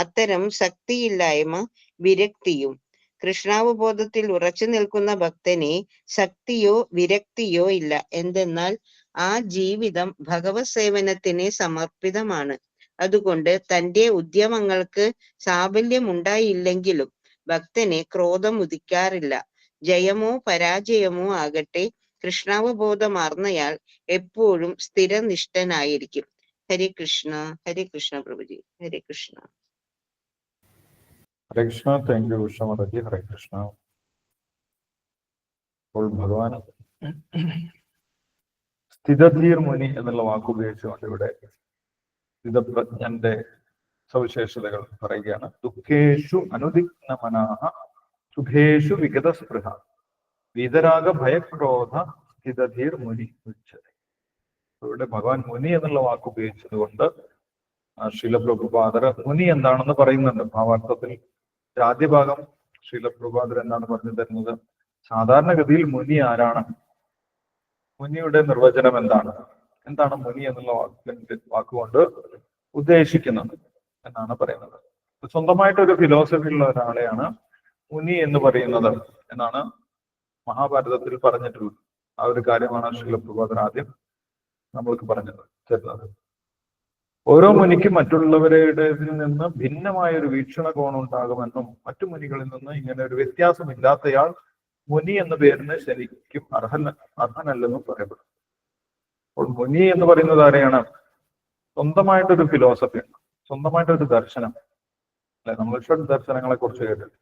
D: അത്തരം ശക്തിയില്ലായ്മ വിരക്തിയും. കൃഷ്ണാവബോധത്തിൽ ഉറച്ചു നിൽക്കുന്ന ഭക്തനെ ശക്തിയോ വിരക്തിയോ ഇല്ല. എന്തെന്നാൽ ആ ജീവിതം ഭഗവത് സേവനത്തിന് സമർപ്പിതമാണ്. അതുകൊണ്ട് തന്റെ ഉദ്യമങ്ങൾക്ക് സാഫല്യമുണ്ടായില്ലെങ്കിലും ഭക്തനെ ക്രോധം ഉദിക്കാറില്ല. ജയമോ പരാജയമോ ആകട്ടെ കൃഷ്ണാവബോധമാർന്നയാൾ എപ്പോഴും സ്ഥിരനിഷ്ഠനായിരിക്കും. ഹരേ കൃഷ്ണ പ്രഭുജി. ഹരേ കൃഷ്ണ.
A: ഹരേ കൃഷ്ണ. Thank you Ushamarji. ഹരേ കൃഷ്ണ. അപ്പോൾ ഭഗവാൻ സ്ഥിതധീർ മുനി എന്നുള്ള വാക്ക് ഉപയോഗിച്ചുകൊണ്ട് ഇവിടെ സ്ഥിതപ്രജ്ഞന്റെ സവിശേഷതകൾ പറയുകയാണ്. ദുഃഖേഷു അനുദിഗ്ന മനാഹ സുഖേഷു വിഗത സ്പൃഹ വീതരാഗ ഭയക്രോധ സ്ഥിതധീർ മുനി ഉച്ചതി. ഇവിടെ ഭഗവാൻ മുനി എന്നുള്ള വാക്ക് ഉപയോഗിച്ചത് കൊണ്ട് ശീലപ്രഭുപാദർ മുനി എന്താണെന്ന് പറയുന്നുണ്ട്. ഭാവാർത്ഥത്തിൽ ആദ്യ ഭാഗം ശീലപ്രഭുപാദർ എന്താണ് പറഞ്ഞു തരുന്നത്? സാധാരണഗതിയിൽ മുനി ആരാണ്, മുനിയുടെ നിർവചനം എന്താണ് മുനി എന്നുള്ള വാക്കുകൊണ്ട് ഉദ്ദേശിക്കുന്നത് എന്നാണ് പറയുന്നത്. സ്വന്തമായിട്ടൊരു ഫിലോസഫി ഉള്ള ഒരാളെയാണ് മുനി എന്ന് പറയുന്നത് എന്നാണ് മഹാഭാരതത്തിൽ പറഞ്ഞിട്ടുള്ളത്. ആ ഒരു കാര്യമാണ് ശീലപ്രഭുപാദർ ആദ്യം നമ്മൾക്ക് പറഞ്ഞു തരുന്നത്. ഓരോ മുനിക്കും മറ്റുള്ളവരുടെ നിന്ന് ഭിന്നമായ ഒരു വീക്ഷണകോണം ഉണ്ടാകുമെന്നും മറ്റു മുനികളിൽ നിന്ന് ഇങ്ങനെ ഒരു വ്യത്യാസമില്ലാത്തയാൾ മുനി എന്ന പേരിന് ശരിക്കും അർഹനല്ലെന്നും പറയപ്പെടും. അപ്പോൾ മുനി എന്ന് പറയുന്നത് ആരെയാണ്? സ്വന്തമായിട്ടൊരു ഫിലോസഫി ഉണ്ട്, സ്വന്തമായിട്ടൊരു ദർശനം. അല്ലെ, നമ്മൾ ഷഡ് ദർശനങ്ങളെ കുറിച്ച് കേട്ടിട്ട്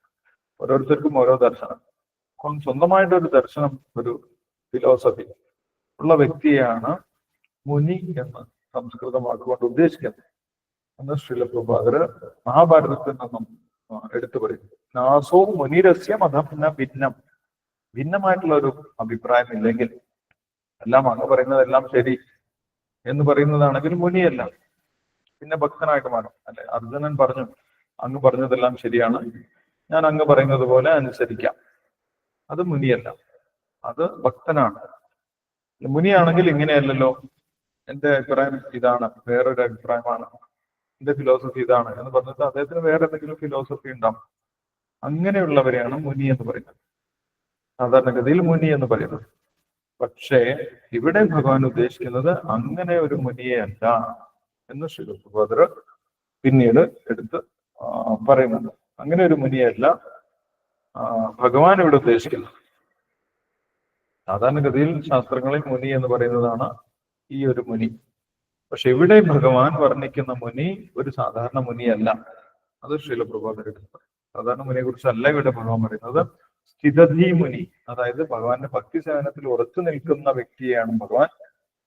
A: ഓരോരുത്തർക്കും ഓരോ ദർശനം. സ്വന്തമായിട്ടൊരു ദർശനം, ഒരു ഫിലോസഫി ഉള്ള വ്യക്തിയാണ് മുനി എന്ന് സംസ്കൃത വാക്കുകൊണ്ട് ഉദ്ദേശിക്കുന്നത് എന്ന് ശീലപ്രഭുപാദർ മഹാഭാരതത്തിൽ നിന്നും എടുത്തു പറയുന്നു. നാസോ മുനിരസ്യ മതം ഭിന്നം. ഭിന്നമായിട്ടുള്ള ഒരു അഭിപ്രായം ഇല്ലെങ്കിൽ, എല്ലാം അങ്ങ് പറയുന്നതെല്ലാം ശരി എന്ന് പറയുന്നതാണെങ്കിൽ മുനിയല്ല, പിന്നെ ഭക്തനായിട്ട് മാറും. അല്ലെ, അർജുനൻ പറഞ്ഞു അങ്ങ് പറഞ്ഞതെല്ലാം ശരിയാണ്, ഞാൻ അങ്ങ് പറയുന്നത് പോലെ അനുസരിക്കാം. അത് മുനിയല്ല, അത് ഭക്തനാണ്. മുനിയാണെങ്കിൽ ഇങ്ങനെയല്ലല്ലോ, എന്റെ അഭിപ്രായം ഇതാണ്, വേറൊരു അഭിപ്രായമാണ്, എന്റെ ഫിലോസഫി ഇതാണ് എന്ന് പറഞ്ഞിട്ട് അദ്ദേഹത്തിന് വേറെ എന്തെങ്കിലും ഫിലോസഫി ഉണ്ടാവും. അങ്ങനെയുള്ളവരെയാണ് മുനി എന്ന് പറയുന്നത്, സാധാരണഗതിയിൽ മുനി എന്ന് പറയുന്നത്. പക്ഷേ ഇവിടെ ഭഗവാൻ ഉദ്ദേശിക്കുന്നത് അങ്ങനെ ഒരു മുനിയെ അല്ല എന്ന് ശീലപ്രഭുപാദർ പിന്നീട് എടുത്ത് പറയുന്നുണ്ട്. അങ്ങനെ ഒരു മുനിയല്ല ഭഗവാൻ ഇവിടെ ഉദ്ദേശിക്കുന്നത്. സാധാരണഗതിയിൽ ശാസ്ത്രങ്ങളിൽ മുനി എന്ന് പറയുന്നതാണ് ഈ ഒരു മുനി. പക്ഷെ ഇവിടെ ഭഗവാൻ വർണ്ണിക്കുന്ന മുനി ഒരു സാധാരണ മുനിയല്ല. അത് ശീലപ്രഭുപാദർ എടുത്ത് സാധാരണ മുനിയെ കുറിച്ചല്ല ഇവിടെ ഭഗവാൻ പറയുന്നത്. സ്ഥിതധീ മുനി, അതായത് ഭഗവാന്റെ ഭക്തി സേവനത്തിൽ ഉറച്ചു നിൽക്കുന്ന വ്യക്തിയെയാണ് ഭഗവാൻ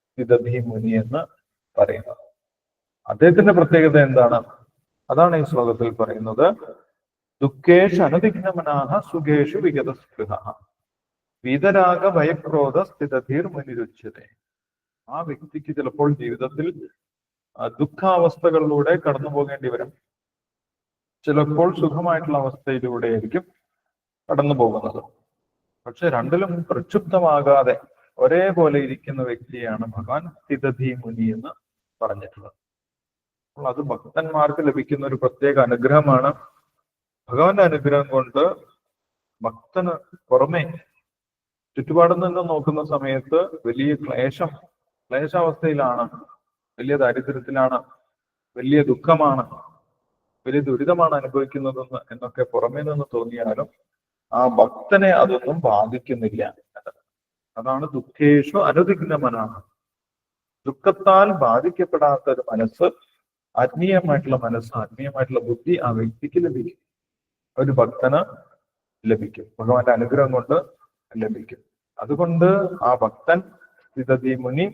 A: സ്ഥിതധീ മുനി എന്ന് പറയുന്നത്. അദ്ദേഹത്തിന്റെ പ്രത്യേകത എന്താണ്? അതാണ് ഈ ശ്ലോകത്തിൽ പറയുന്നത്. ദുഃഖേഷു അനുദിഗ്നമനാഹ സുഖേഷു വിഗത സ്പൃഹ വീതരാഗ ഭയക്രോധ സ്ഥിതധീർ മുനിരുച്യതേ. ആ വ്യക്തിക്ക് ചിലപ്പോൾ ജീവിതത്തിൽ ദുഃഖാവസ്ഥകളിലൂടെ കടന്നു പോകേണ്ടി വരും, ചിലപ്പോൾ സുഖമായിട്ടുള്ള അവസ്ഥയിലൂടെയായിരിക്കും കടന്നു പോകുന്നത്. പക്ഷെ രണ്ടിലും പ്രക്ഷുബ്ധമാകാതെ ഒരേപോലെ ഇരിക്കുന്ന വ്യക്തിയാണ് ഭഗവാൻ സ്ഥിതധീ മുനി എന്ന് പറഞ്ഞിട്ടുള്ളത്. അപ്പോൾ അത് ഭക്തന്മാർക്ക് ലഭിക്കുന്ന ഒരു പ്രത്യേക അനുഗ്രഹമാണ്. ഭഗവാന്റെ അനുഗ്രഹം കൊണ്ട് ഭക്തന് പുറമെ ചുറ്റുപാടിൽ നിന്ന് നോക്കുന്ന സമയത്ത് വലിയ ക്ലേശാവസ്ഥയിലാണ്, വലിയ ദാരിദ്ര്യത്തിലാണ്, വലിയ ദുഃഖമാണ്, വലിയ ദുരിതമാണ് അനുഭവിക്കുന്നതെന്ന് എന്നൊക്കെ പുറമേ നിന്ന് തോന്നിയാലും ആ ഭക്തനെ അതൊന്നും ബാധിക്കുന്നില്ല. അതാണ് ദുഃഖേഷു അനുദിഗ്നമനാണ്. ദുഃഖത്താൽ ബാധിക്കപ്പെടാത്ത ഒരു മനസ്സ്, ആത്മീയമായിട്ടുള്ള മനസ്സ്, ആത്മീയമായിട്ടുള്ള ബുദ്ധി ആ വ്യക്തിക്ക് ലഭിക്കും, ഒരു ഭക്തന് ലഭിക്കും, ഭഗവാന്റെ അനുഗ്രഹം കൊണ്ട് ലഭിക്കും. അതുകൊണ്ട് ആ ഭക്തൻ സ്ഥിതതി മുനി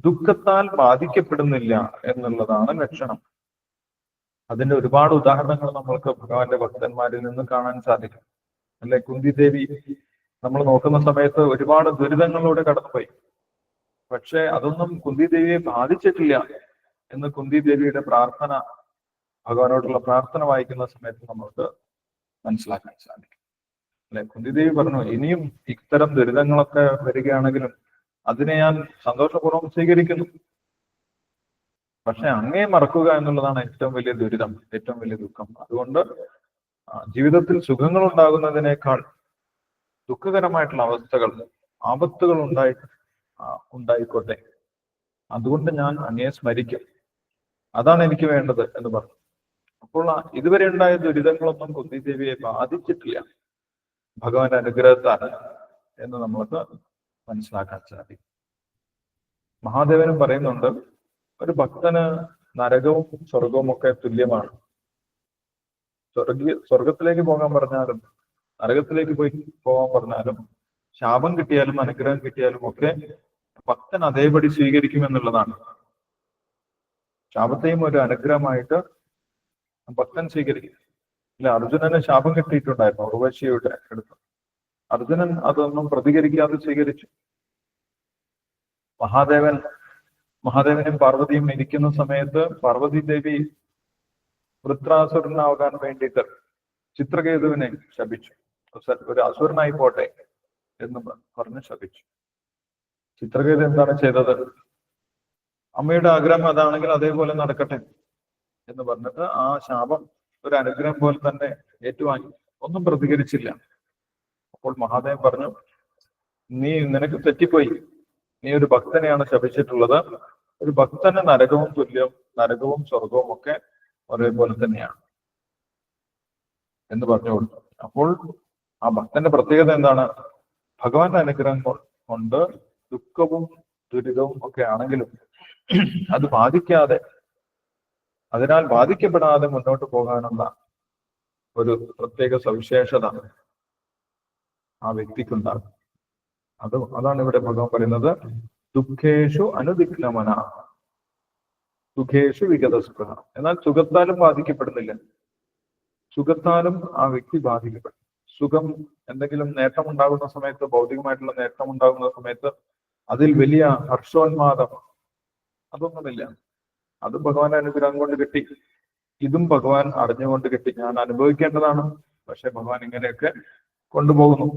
A: ദുഃഖത്താൽ ബാധിക്കപ്പെടുന്നില്ല എന്നുള്ളതാണ് ലക്ഷണം. അതിന്റെ ഒരുപാട് ഉദാഹരണങ്ങൾ നമ്മൾക്ക് ഭഗവാന്റെ ഭക്തന്മാരിൽ നിന്ന് കാണാൻ സാധിക്കും. അല്ലെ, കുന്തി ദേവി നമ്മൾ നോക്കുന്ന സമയത്ത് ഒരുപാട് ദുരിതങ്ങളിലൂടെ കടന്നുപോയി. പക്ഷെ അതൊന്നും കുന്തി ദേവിയെ ബാധിച്ചിട്ടില്ല എന്ന് കുന്തി ദേവിയുടെ പ്രാർത്ഥന, ഭഗവാനോടുള്ള പ്രാർത്ഥന വായിക്കുന്ന സമയത്ത് നമ്മൾക്ക് മനസ്സിലാക്കാൻ സാധിക്കും. അല്ലെ, കുന്തി ദേവി പറഞ്ഞു, ഇനിയും ഇത്തരം ദുരിതങ്ങളൊക്കെ വരികയാണെങ്കിലും അതിനെ ഞാൻ സന്തോഷപൂർവ്വം സ്വീകരിക്കുന്നു. പക്ഷെ അങ്ങേ മറക്കുക എന്നുള്ളതാണ് ഏറ്റവും വലിയ ദുരിതം, ഏറ്റവും വലിയ ദുഃഖം. അതുകൊണ്ട് ജീവിതത്തിൽ സുഖങ്ങൾ ഉണ്ടാകുന്നതിനേക്കാൾ ദുഃഖകരമായിട്ടുള്ള അവസ്ഥകൾ, ആപത്തുകൾ ഉണ്ടായിക്കോട്ടെ, അതുകൊണ്ട് ഞാൻ അങ്ങയെ സ്മരിക്കും, അതാണ് എനിക്ക് വേണ്ടത് എന്ന് പറഞ്ഞു. അപ്പോൾ ഇതുവരെ ഉണ്ടായ ദുരിതങ്ങളൊന്നും കുന്തി ദേവിയെ ബാധിച്ചിട്ടില്ല ഭഗവാന്റെ അനുഗ്രഹത്താൽ എന്ന് നമ്മൾക്ക് മനസ്സിലാക്കാൻ സാധിക്കും. മഹാദേവനും പറയുന്നുണ്ട്, ഒരു ഭക്തന് നരകവും സ്വർഗവും ഒക്കെ തുല്യമാണ്. സ്വർഗത്തിലേക്ക് പോകാൻ പറഞ്ഞാലും നരകത്തിലേക്ക് പോകാൻ പറഞ്ഞാലും, ശാപം കിട്ടിയാലും അനുഗ്രഹം കിട്ടിയാലും ഒക്കെ ഭക്തൻ അതേപടി സ്വീകരിക്കുമെന്നുള്ളതാണ്. ശാപത്തെയും ഒരു അനുഗ്രഹമായിട്ട് ഭക്തൻ സ്വീകരിക്കും. ഇല്ല, അർജുനന് ശാപം കിട്ടിയിട്ടുണ്ടായിരുന്നു ഉർവശിയുടെ അടുത്ത്. അർജുനൻ അതൊന്നും പ്രതികരിക്കാതെ സ്വീകരിച്ചു. മഹാദേവനും പാർവതിയും ഇരിക്കുന്ന സമയത്ത് പാർവതി ദേവി വൃത്രാസുരനാകാൻ വേണ്ടിയിട്ട് ചിത്രകേതുവിനെ ശപിച്ചു. ഒരു അസുരനായി പോട്ടെ എന്ന് പറഞ്ഞ് ശപിച്ചു. ചിത്രകേതു എന്താണ് ചെയ്തത്? അമ്മയുടെ ആഗ്രഹം അതാണെങ്കിൽ അതേപോലെ നടക്കട്ടെ എന്ന് പറഞ്ഞിട്ട് ആ ശാപം ഒരു അനുഗ്രഹം പോലെ തന്നെ ഏറ്റുവാങ്ങി, ഒന്നും പ്രതികരിച്ചില്ല. അപ്പോൾ മഹാദേവൻ പറഞ്ഞു, നിനക്ക് തെറ്റിപ്പോയി, നീ ഒരു ഭക്തനെയാണ് ശപിച്ചിട്ടുള്ളത്. ഒരു ഭക്തന് നരകവും തുല്യം, നരകവും സ്വർഗവും ഒക്കെ ഒരേപോലെ തന്നെയാണ് എന്ന് പറഞ്ഞു കൊടുത്തു. അപ്പോൾ ആ ഭക്തന്റെ പ്രത്യേകത എന്താണ്? ഭഗവാന്റെ അനുഗ്രഹം കൊണ്ട് ദുഃഖവും ദുരിതവും ഒക്കെ ആണെങ്കിലും അത് അതിനാൽ ബാധിക്കപ്പെടാതെ മുന്നോട്ട് പോകാനുള്ള ഒരു പ്രത്യേക സവിശേഷത ആ വ്യക്തിക്കുണ്ടാകും. അതാണ് ഇവിടെ ഭഗവാൻ പറയുന്നത്, ദുഃഖേഷു അനുദിഗ്നമന സുഖേഷു വിഗതസ്പൃഹ. എന്നാൽ സുഖത്താലും ബാധിക്കപ്പെടുന്നില്ല. സുഖത്താലും ആ വ്യക്തി ബാധിക്കപ്പെടും. സുഖം, എന്തെങ്കിലും നേട്ടം ഉണ്ടാകുന്ന സമയത്ത്, ഭൗതികമായിട്ടുള്ള നേട്ടം ഉണ്ടാകുന്ന സമയത്ത് അതിൽ വലിയ ഹർഷോന്മാദം അതൊന്നുമില്ല. അത് ഭഗവാന്റെ അനുഗ്രഹം കൊണ്ട് കിട്ടി, ഇതും ഭഗവാൻ അറിഞ്ഞുകൊണ്ട് കിട്ടി, ഞാൻ അനുഭവിക്കേണ്ടതാണ്, പക്ഷെ ഭഗവാൻ ഇങ്ങനെയൊക്കെ കൊണ്ടുപോകുന്നു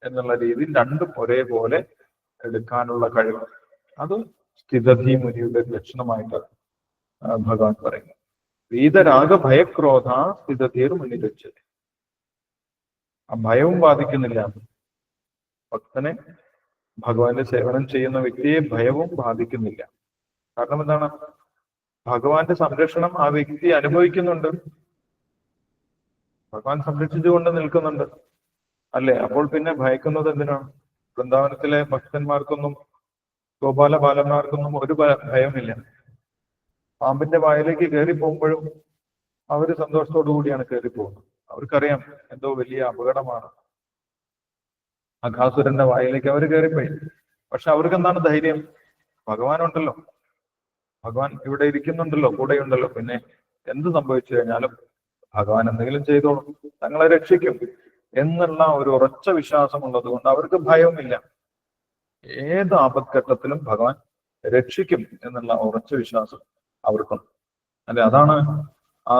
A: എന്നുള്ള രീതിയിൽ രണ്ടും ഒരേപോലെ എടുക്കാനുള്ള കഴിവ്, അത് സ്ഥിതധി മുനിയുടെ ലക്ഷണമായിട്ട് ഭഗവാൻ പറയുന്നു. വീതരാഗ ഭയക്രോധ സ്ഥിതധീർ മുന്നിൽ വെച്ചത്. ആ ഭയവും ബാധിക്കുന്നില്ല ഭക്തനെ. ഭഗവാന്റെ സേവനം ചെയ്യുന്ന വ്യക്തിയെ ഭയവും ബാധിക്കുന്നില്ല. കാരണം എന്താണ്? ഭഗവാന്റെ സംരക്ഷണം ആ വ്യക്തി അനുഭവിക്കുന്നുണ്ട്, ഭഗവാൻ സംരക്ഷിച്ചുകൊണ്ട് നിൽക്കുന്നുണ്ട്, അല്ലെ? അപ്പോൾ പിന്നെ ഭയക്കുന്നത് എന്തിനാണ്? വൃന്ദാവനത്തിലെ ഭക്തന്മാർക്കൊന്നും, ഗോപാല ബാലന്മാർക്കൊന്നും ഒരു ഭയമില്ല. പാമ്പിന്റെ വായിലേക്ക് കയറി പോകുമ്പോഴും അവര് സന്തോഷത്തോടു കൂടിയാണ് കയറി പോകുന്നത്. അവർക്കറിയാം എന്തോ വലിയ അപകടമാണ്. അഘാസുരന്റെ വായിലേക്ക് അവർ കയറിപ്പോയി. പക്ഷെ അവർക്ക് എന്താണ് ധൈര്യം? ഭഗവാനുണ്ടല്ലോ, ഭഗവാൻ ഇവിടെ ഇരിക്കുന്നുണ്ടല്ലോ, കൂടെയുണ്ടല്ലോ, പിന്നെ എന്ത് സംഭവിച്ചു കഴിഞ്ഞാലും ഭഗവാൻ എന്തെങ്കിലും ചെയ്തോളും, തങ്ങളെ രക്ഷിക്കും എന്നുള്ള ഒരു ഉറച്ച വിശ്വാസം ഉള്ളത് കൊണ്ട് അവർക്ക് ഭയവുമില്ല. ഏത് ആപത്ഘട്ടത്തിലും ഭഗവാൻ രക്ഷിക്കും എന്നുള്ള ഉറച്ച വിശ്വാസം അവർക്കുണ്ട്, അല്ലെ? അതാണ് ആ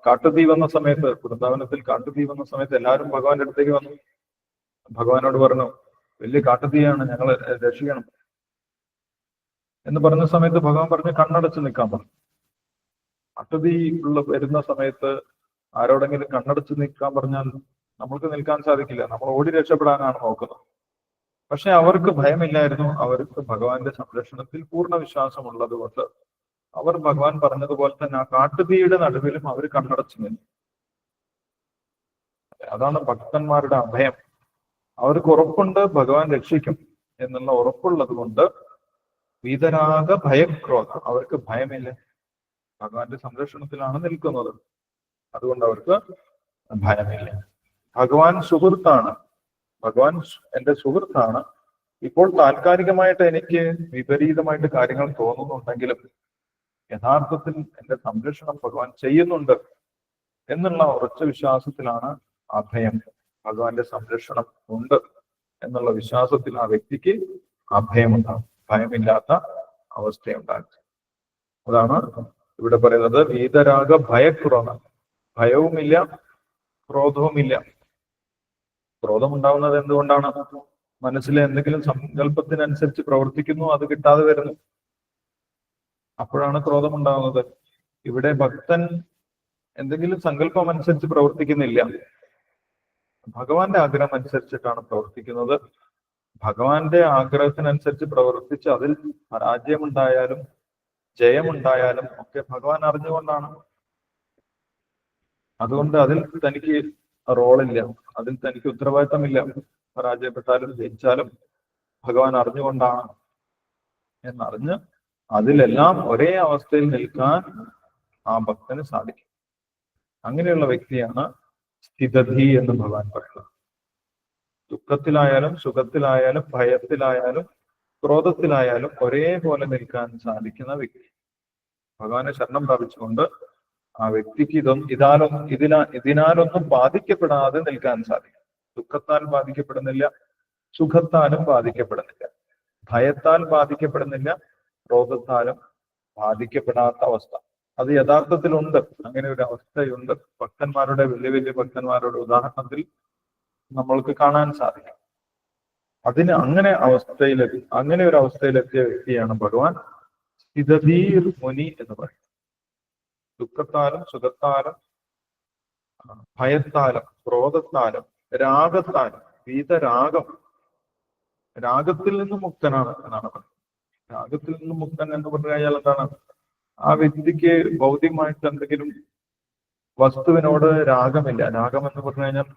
A: കാട്ടുതീ വന്ന സമയത്ത്, വൃന്ദാവനത്തിൽ കാട്ടുതീ വന്ന സമയത്ത് എല്ലാവരും ഭഗവാന്റെ അടുത്തേക്ക് വന്നു. ഭഗവാനോട് പറഞ്ഞു, വലിയ കാട്ടുതീയാണ്, ഞങ്ങളെ രക്ഷിക്കണം എന്ന് പറഞ്ഞ സമയത്ത് ഭഗവാൻ പറഞ്ഞു, കണ്ണടച്ച് നിൽക്കാൻ പറഞ്ഞു. കാട്ടുതീ വരുന്ന സമയത്ത് ആരോടെങ്കിലും കണ്ണടച്ച് നിൽക്കാൻ പറഞ്ഞാൽ നമ്മൾക്ക് നിൽക്കാൻ സാധിക്കില്ല, നമ്മൾ ഓടി രക്ഷപ്പെടാനാണ് നോക്കുന്നത്. പക്ഷെ അവർക്ക് ഭയമില്ലായിരുന്നു. അവർക്ക് ഭഗവാന്റെ സംരക്ഷണത്തിൽ പൂർണ്ണ വിശ്വാസമുള്ളത് കൊണ്ട് അവർ ഭഗവാൻ പറഞ്ഞതുപോലെ തന്നെ ആ കാട്ടുതീയുടെ നടുവിലും അവർ കണ്ണടച്ചു നിന്നു. അതാണ് ഭക്തന്മാരുടെ അഭയം. അവർക്ക് ഉറപ്പുണ്ട് ഭഗവാൻ രക്ഷിക്കും എന്നുള്ള ഉറപ്പുള്ളത് കൊണ്ട് വീതരാഗ ഭയക്രോധം, അവർക്ക് ഭയമില്ല. ഭഗവാന്റെ സംരക്ഷണത്തിലാണ് നിൽക്കുന്നത്, അതുകൊണ്ട് അവർക്ക് ഭയമില്ല. ഭഗവാൻ സുഹൃത്താണ്, ഭഗവാൻ എന്റെ സുഹൃത്താണ്. ഇപ്പോൾ താൽക്കാലികമായിട്ട് എനിക്ക് വിപരീതമായിട്ട് കാര്യങ്ങൾ തോന്നുന്നുണ്ടെങ്കിലും യഥാർത്ഥത്തിൽ എന്റെ സംരക്ഷണം ഭഗവാൻ ചെയ്യുന്നുണ്ട് എന്നുള്ള ഉറച്ച വിശ്വാസത്തിലാണ് അഭയം. ഭഗവാന്റെ സംരക്ഷണം ഉണ്ട് എന്നുള്ള വിശ്വാസത്തിൽ ആ വ്യക്തിക്ക് അഭയമുണ്ടാകും, ഭയമില്ലാത്ത അവസ്ഥയുണ്ടാകും. അതാണ് ഇവിടെ പറയുന്നത് വീതരാഗ ഭയക്രോധം. ഭയവുമില്ല, ക്രോധവുമില്ല. ക്രോധം ഉണ്ടാവുന്നത് എന്തുകൊണ്ടാണ്? മനസ്സിലെ എന്തെങ്കിലും സങ്കല്പത്തിനനുസരിച്ച് പ്രവർത്തിക്കുന്നു, അത് കിട്ടാതെ വരുന്നു, അപ്പോഴാണ് ക്രോധം ഉണ്ടാകുന്നത്. ഇവിടെ ഭക്തൻ എന്തെങ്കിലും സങ്കല്പം അനുസരിച്ച് പ്രവർത്തിക്കുന്നില്ല, ഭഗവാന്റെ ആഗ്രഹം അനുസരിച്ചിട്ടാണ് പ്രവർത്തിക്കുന്നത്. ഭഗവാന്റെ ആഗ്രഹത്തിനനുസരിച്ച് പ്രവർത്തിച്ച് അതിൽ പരാജയമുണ്ടായാലും ജയമുണ്ടായാലും ഒക്കെ ഭഗവാൻ അറിഞ്ഞുകൊണ്ടാണ്. അതുകൊണ്ട് അതിൽ തനിക്ക് റോളില്ല, അതിൽ തനിക്ക് ഉത്തരവാദിത്തമില്ല. പരാജയപ്പെട്ടാലും ജയിച്ചാലും ഭഗവാൻ അറിഞ്ഞുകൊണ്ടാണ് എന്നറിഞ്ഞ് അതിലെല്ലാം ഒരേ അവസ്ഥയിൽ നിൽക്കാൻ ആ ഭക്തന് സാധിക്കും. അങ്ങനെയുള്ള വ്യക്തിയാണ് സ്ഥിതധി എന്ന് ഭഗവാൻ പറയുന്നത്. ദുഃഖത്തിലായാലും സുഖത്തിലായാലും ഭയത്തിലായാലും ക്രോധത്തിലായാലും ഒരേപോലെ നിൽക്കാൻ സാധിക്കുന്ന വ്യക്തി. ഭഗവാനെ ശരണം പ്രാപിച്ചുകൊണ്ട് ആ വ്യക്തിക്ക് ഇതിനാലൊന്നും ബാധിക്കപ്പെടാതെ നിൽക്കാൻ സാധിക്കും. ദുഃഖത്താൽ ബാധിക്കപ്പെടുന്നില്ല, സുഖത്താലും ബാധിക്കപ്പെടുന്നില്ല, ഭയത്താൽ ബാധിക്കപ്പെടുന്നില്ല, ക്രോധത്താലും ബാധിക്കപ്പെടാത്ത അവസ്ഥ. അത് യഥാർത്ഥത്തിലുണ്ട്, അങ്ങനെ ഒരു അവസ്ഥയുണ്ട്. ഭക്തന്മാരുടെ വലിയ വലിയ ഭക്തന്മാരുടെ ഉദാഹരണത്തിൽ നമ്മൾക്ക് കാണാൻ സാധിക്കും. അങ്ങനെ ഒരു അവസ്ഥയിലെത്തിയ വ്യക്തിയാണ് ഭഗവാൻ സ്ഥിതധീർ മുനി എന്ന് പറയുന്നത്. ദുഃഖത്താലും സുഖത്താലും ഭയത്താലും ക്രോധത്താലും രാഗത്താലും വീതരാഗം, രാഗത്തിൽ നിന്നും മുക്തനാണ് എന്നാണ് പറയുന്നത്. രാഗത്തിൽ നിന്നും മുക്തൻ എന്ന് പറഞ്ഞു കഴിഞ്ഞാൽ എന്താണ്? ആ വ്യക്തിക്ക് ഭൗതികമായിട്ട് എന്തെങ്കിലും വസ്തുവിനോട് രാഗമില്ല. രാഗം എന്ന് പറഞ്ഞു കഴിഞ്ഞാൽ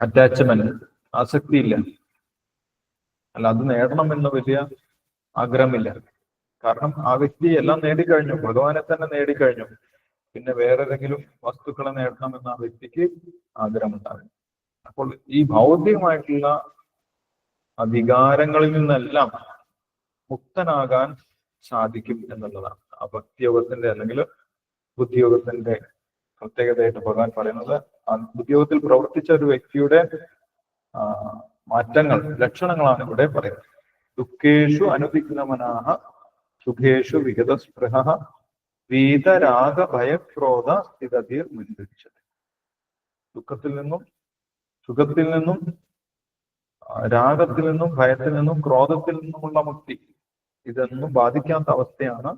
A: അറ്റാച്ച്മെന്റ്, ആസക്തിയില്ല. അല്ല, അത് നേടണമെന്ന് വലിയ ആഗ്രഹമില്ല. കാരണം ആ വ്യക്തി എല്ലാം നേടിക്കഴിഞ്ഞു, ഭഗവാനെ തന്നെ നേടിക്കഴിഞ്ഞു. പിന്നെ വേറെ ഏതെങ്കിലും വസ്തുക്കളെ നേടണമെന്ന് ആ വ്യക്തിക്ക് ആഗ്രഹമുണ്ടാകും. അപ്പോൾ ഈ ഭൗതികമായിട്ടുള്ള അധികാരങ്ങളിൽ നിന്നെല്ലാം മുക്തനാകാൻ സാധിക്കും എന്നുള്ളതാണ് ആ ഭക്തിയോഗത്തിന്റെ അല്ലെങ്കിൽ ബുദ്ധിയോഗത്തിന്റെ പ്രത്യേകതയായിട്ട് ഭഗവാൻ പറയുന്നത്. ആ ബുദ്ധിയോഗത്തിൽ പ്രവർത്തിച്ച ഒരു വ്യക്തിയുടെ മാറ്റങ്ങൾ, ലക്ഷണങ്ങളാണ് ഇവിടെ പറയുന്നത്. ദുഃഖേഷു അനുദിഗ്നമനാഹ സുഖേഷു വിഗതസ്പൃഹ വീതരാഗ ഭയക്രോധ സ്ഥിതധീർ മുൻപിച്ചത്. ദുഃഖത്തിൽ നിന്നും സുഖത്തിൽ നിന്നും രാഗത്തിൽ നിന്നും ഭയത്തിൽ നിന്നും ക്രോധത്തിൽ നിന്നുമുള്ള മുക്തി, ഇതൊന്നും ബാധിക്കാത്ത അവസ്ഥയാണ്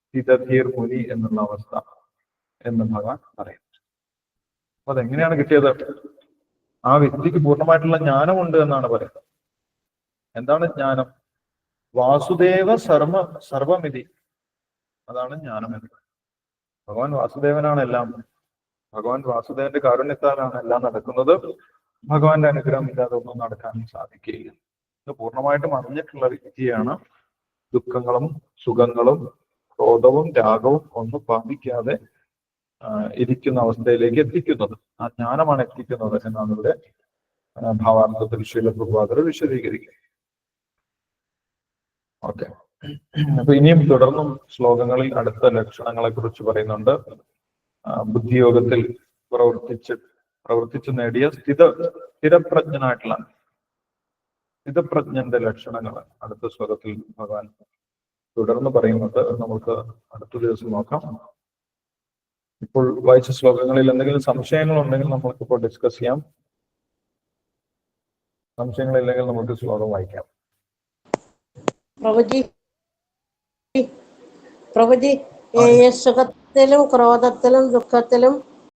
A: സ്ഥിതധീർ മുനി എന്നുള്ള അവസ്ഥ എന്ന് ഭഗവാൻ പറയുന്നത്. അപ്പൊ അതെങ്ങനെയാണ് കിട്ടിയത്? ആ വ്യക്തിക്ക് പൂർണ്ണമായിട്ടുള്ള ജ്ഞാനമുണ്ട് എന്നാണ് പറയുന്നത്. എന്താണ് ജ്ഞാനം? വാസുദേവ സർവമിതി, അതാണ് ജ്ഞാനം എന്ന് പറയുന്നത്. ഭഗവാൻ വാസുദേവനാണ് എല്ലാം. ഭഗവാൻ വാസുദേവന്റെ കാരുണ്യത്താലാണ് എല്ലാം നടക്കുന്നത്. ഭഗവാന്റെ അനുഗ്രഹം ഇല്ലാതെ ഒന്നും നടക്കാൻ സാധിക്കുകയില്ല. ഇത് പൂർണ്ണമായിട്ടും അറിഞ്ഞിട്ടുള്ള വ്യക്തിയാണ് ദുഃഖങ്ങളും സുഖങ്ങളും ക്രോധവും രാഗവും ഒന്നും ബാധിക്കാതെ ഇരിക്കുന്ന അവസ്ഥയിലേക്ക് എത്തിക്കുന്നത്. ആ ജ്ഞാനമാണ് എത്തിക്കുന്നത് എന്നാണ് ഇവിടെ ഭാവാർത്ഥത്തിൽ ശ്രീല പ്രഭുപാദർ വിശദീകരിക്കുക. ഓക്കെ, അപ്പൊ ഇനിയും തുടർന്നും ശ്ലോകങ്ങളിൽ അടുത്ത ലക്ഷണങ്ങളെ കുറിച്ച് പറയുന്നുണ്ട്. ബുദ്ധിയോഗത്തിൽ പ്രവർത്തിച്ചു നേടിയ സ്ഥിതപ്രജ്ഞന്റെ ലക്ഷണങ്ങൾ അടുത്ത ശ്ലോകത്തിൽ ഭഗവാൻ തുടർന്ന് പറയുന്നുണ്ട്. നമുക്ക് അടുത്ത ദിവസം നോക്കാം. ഇപ്പോൾ വായിച്ച ശ്ലോകങ്ങളിൽ എന്തെങ്കിലും സംശയങ്ങൾ ഉണ്ടെങ്കിൽ നമുക്കിപ്പോൾ ഡിസ്കസ് ചെയ്യാം. സംശയങ്ങളില്ലെങ്കിൽ നമുക്ക് ശ്ലോകം വായിക്കാം.
E: പ്രഭുജി ത്തിലും ക്രോധത്തിലും ദുഃഖത്തിലും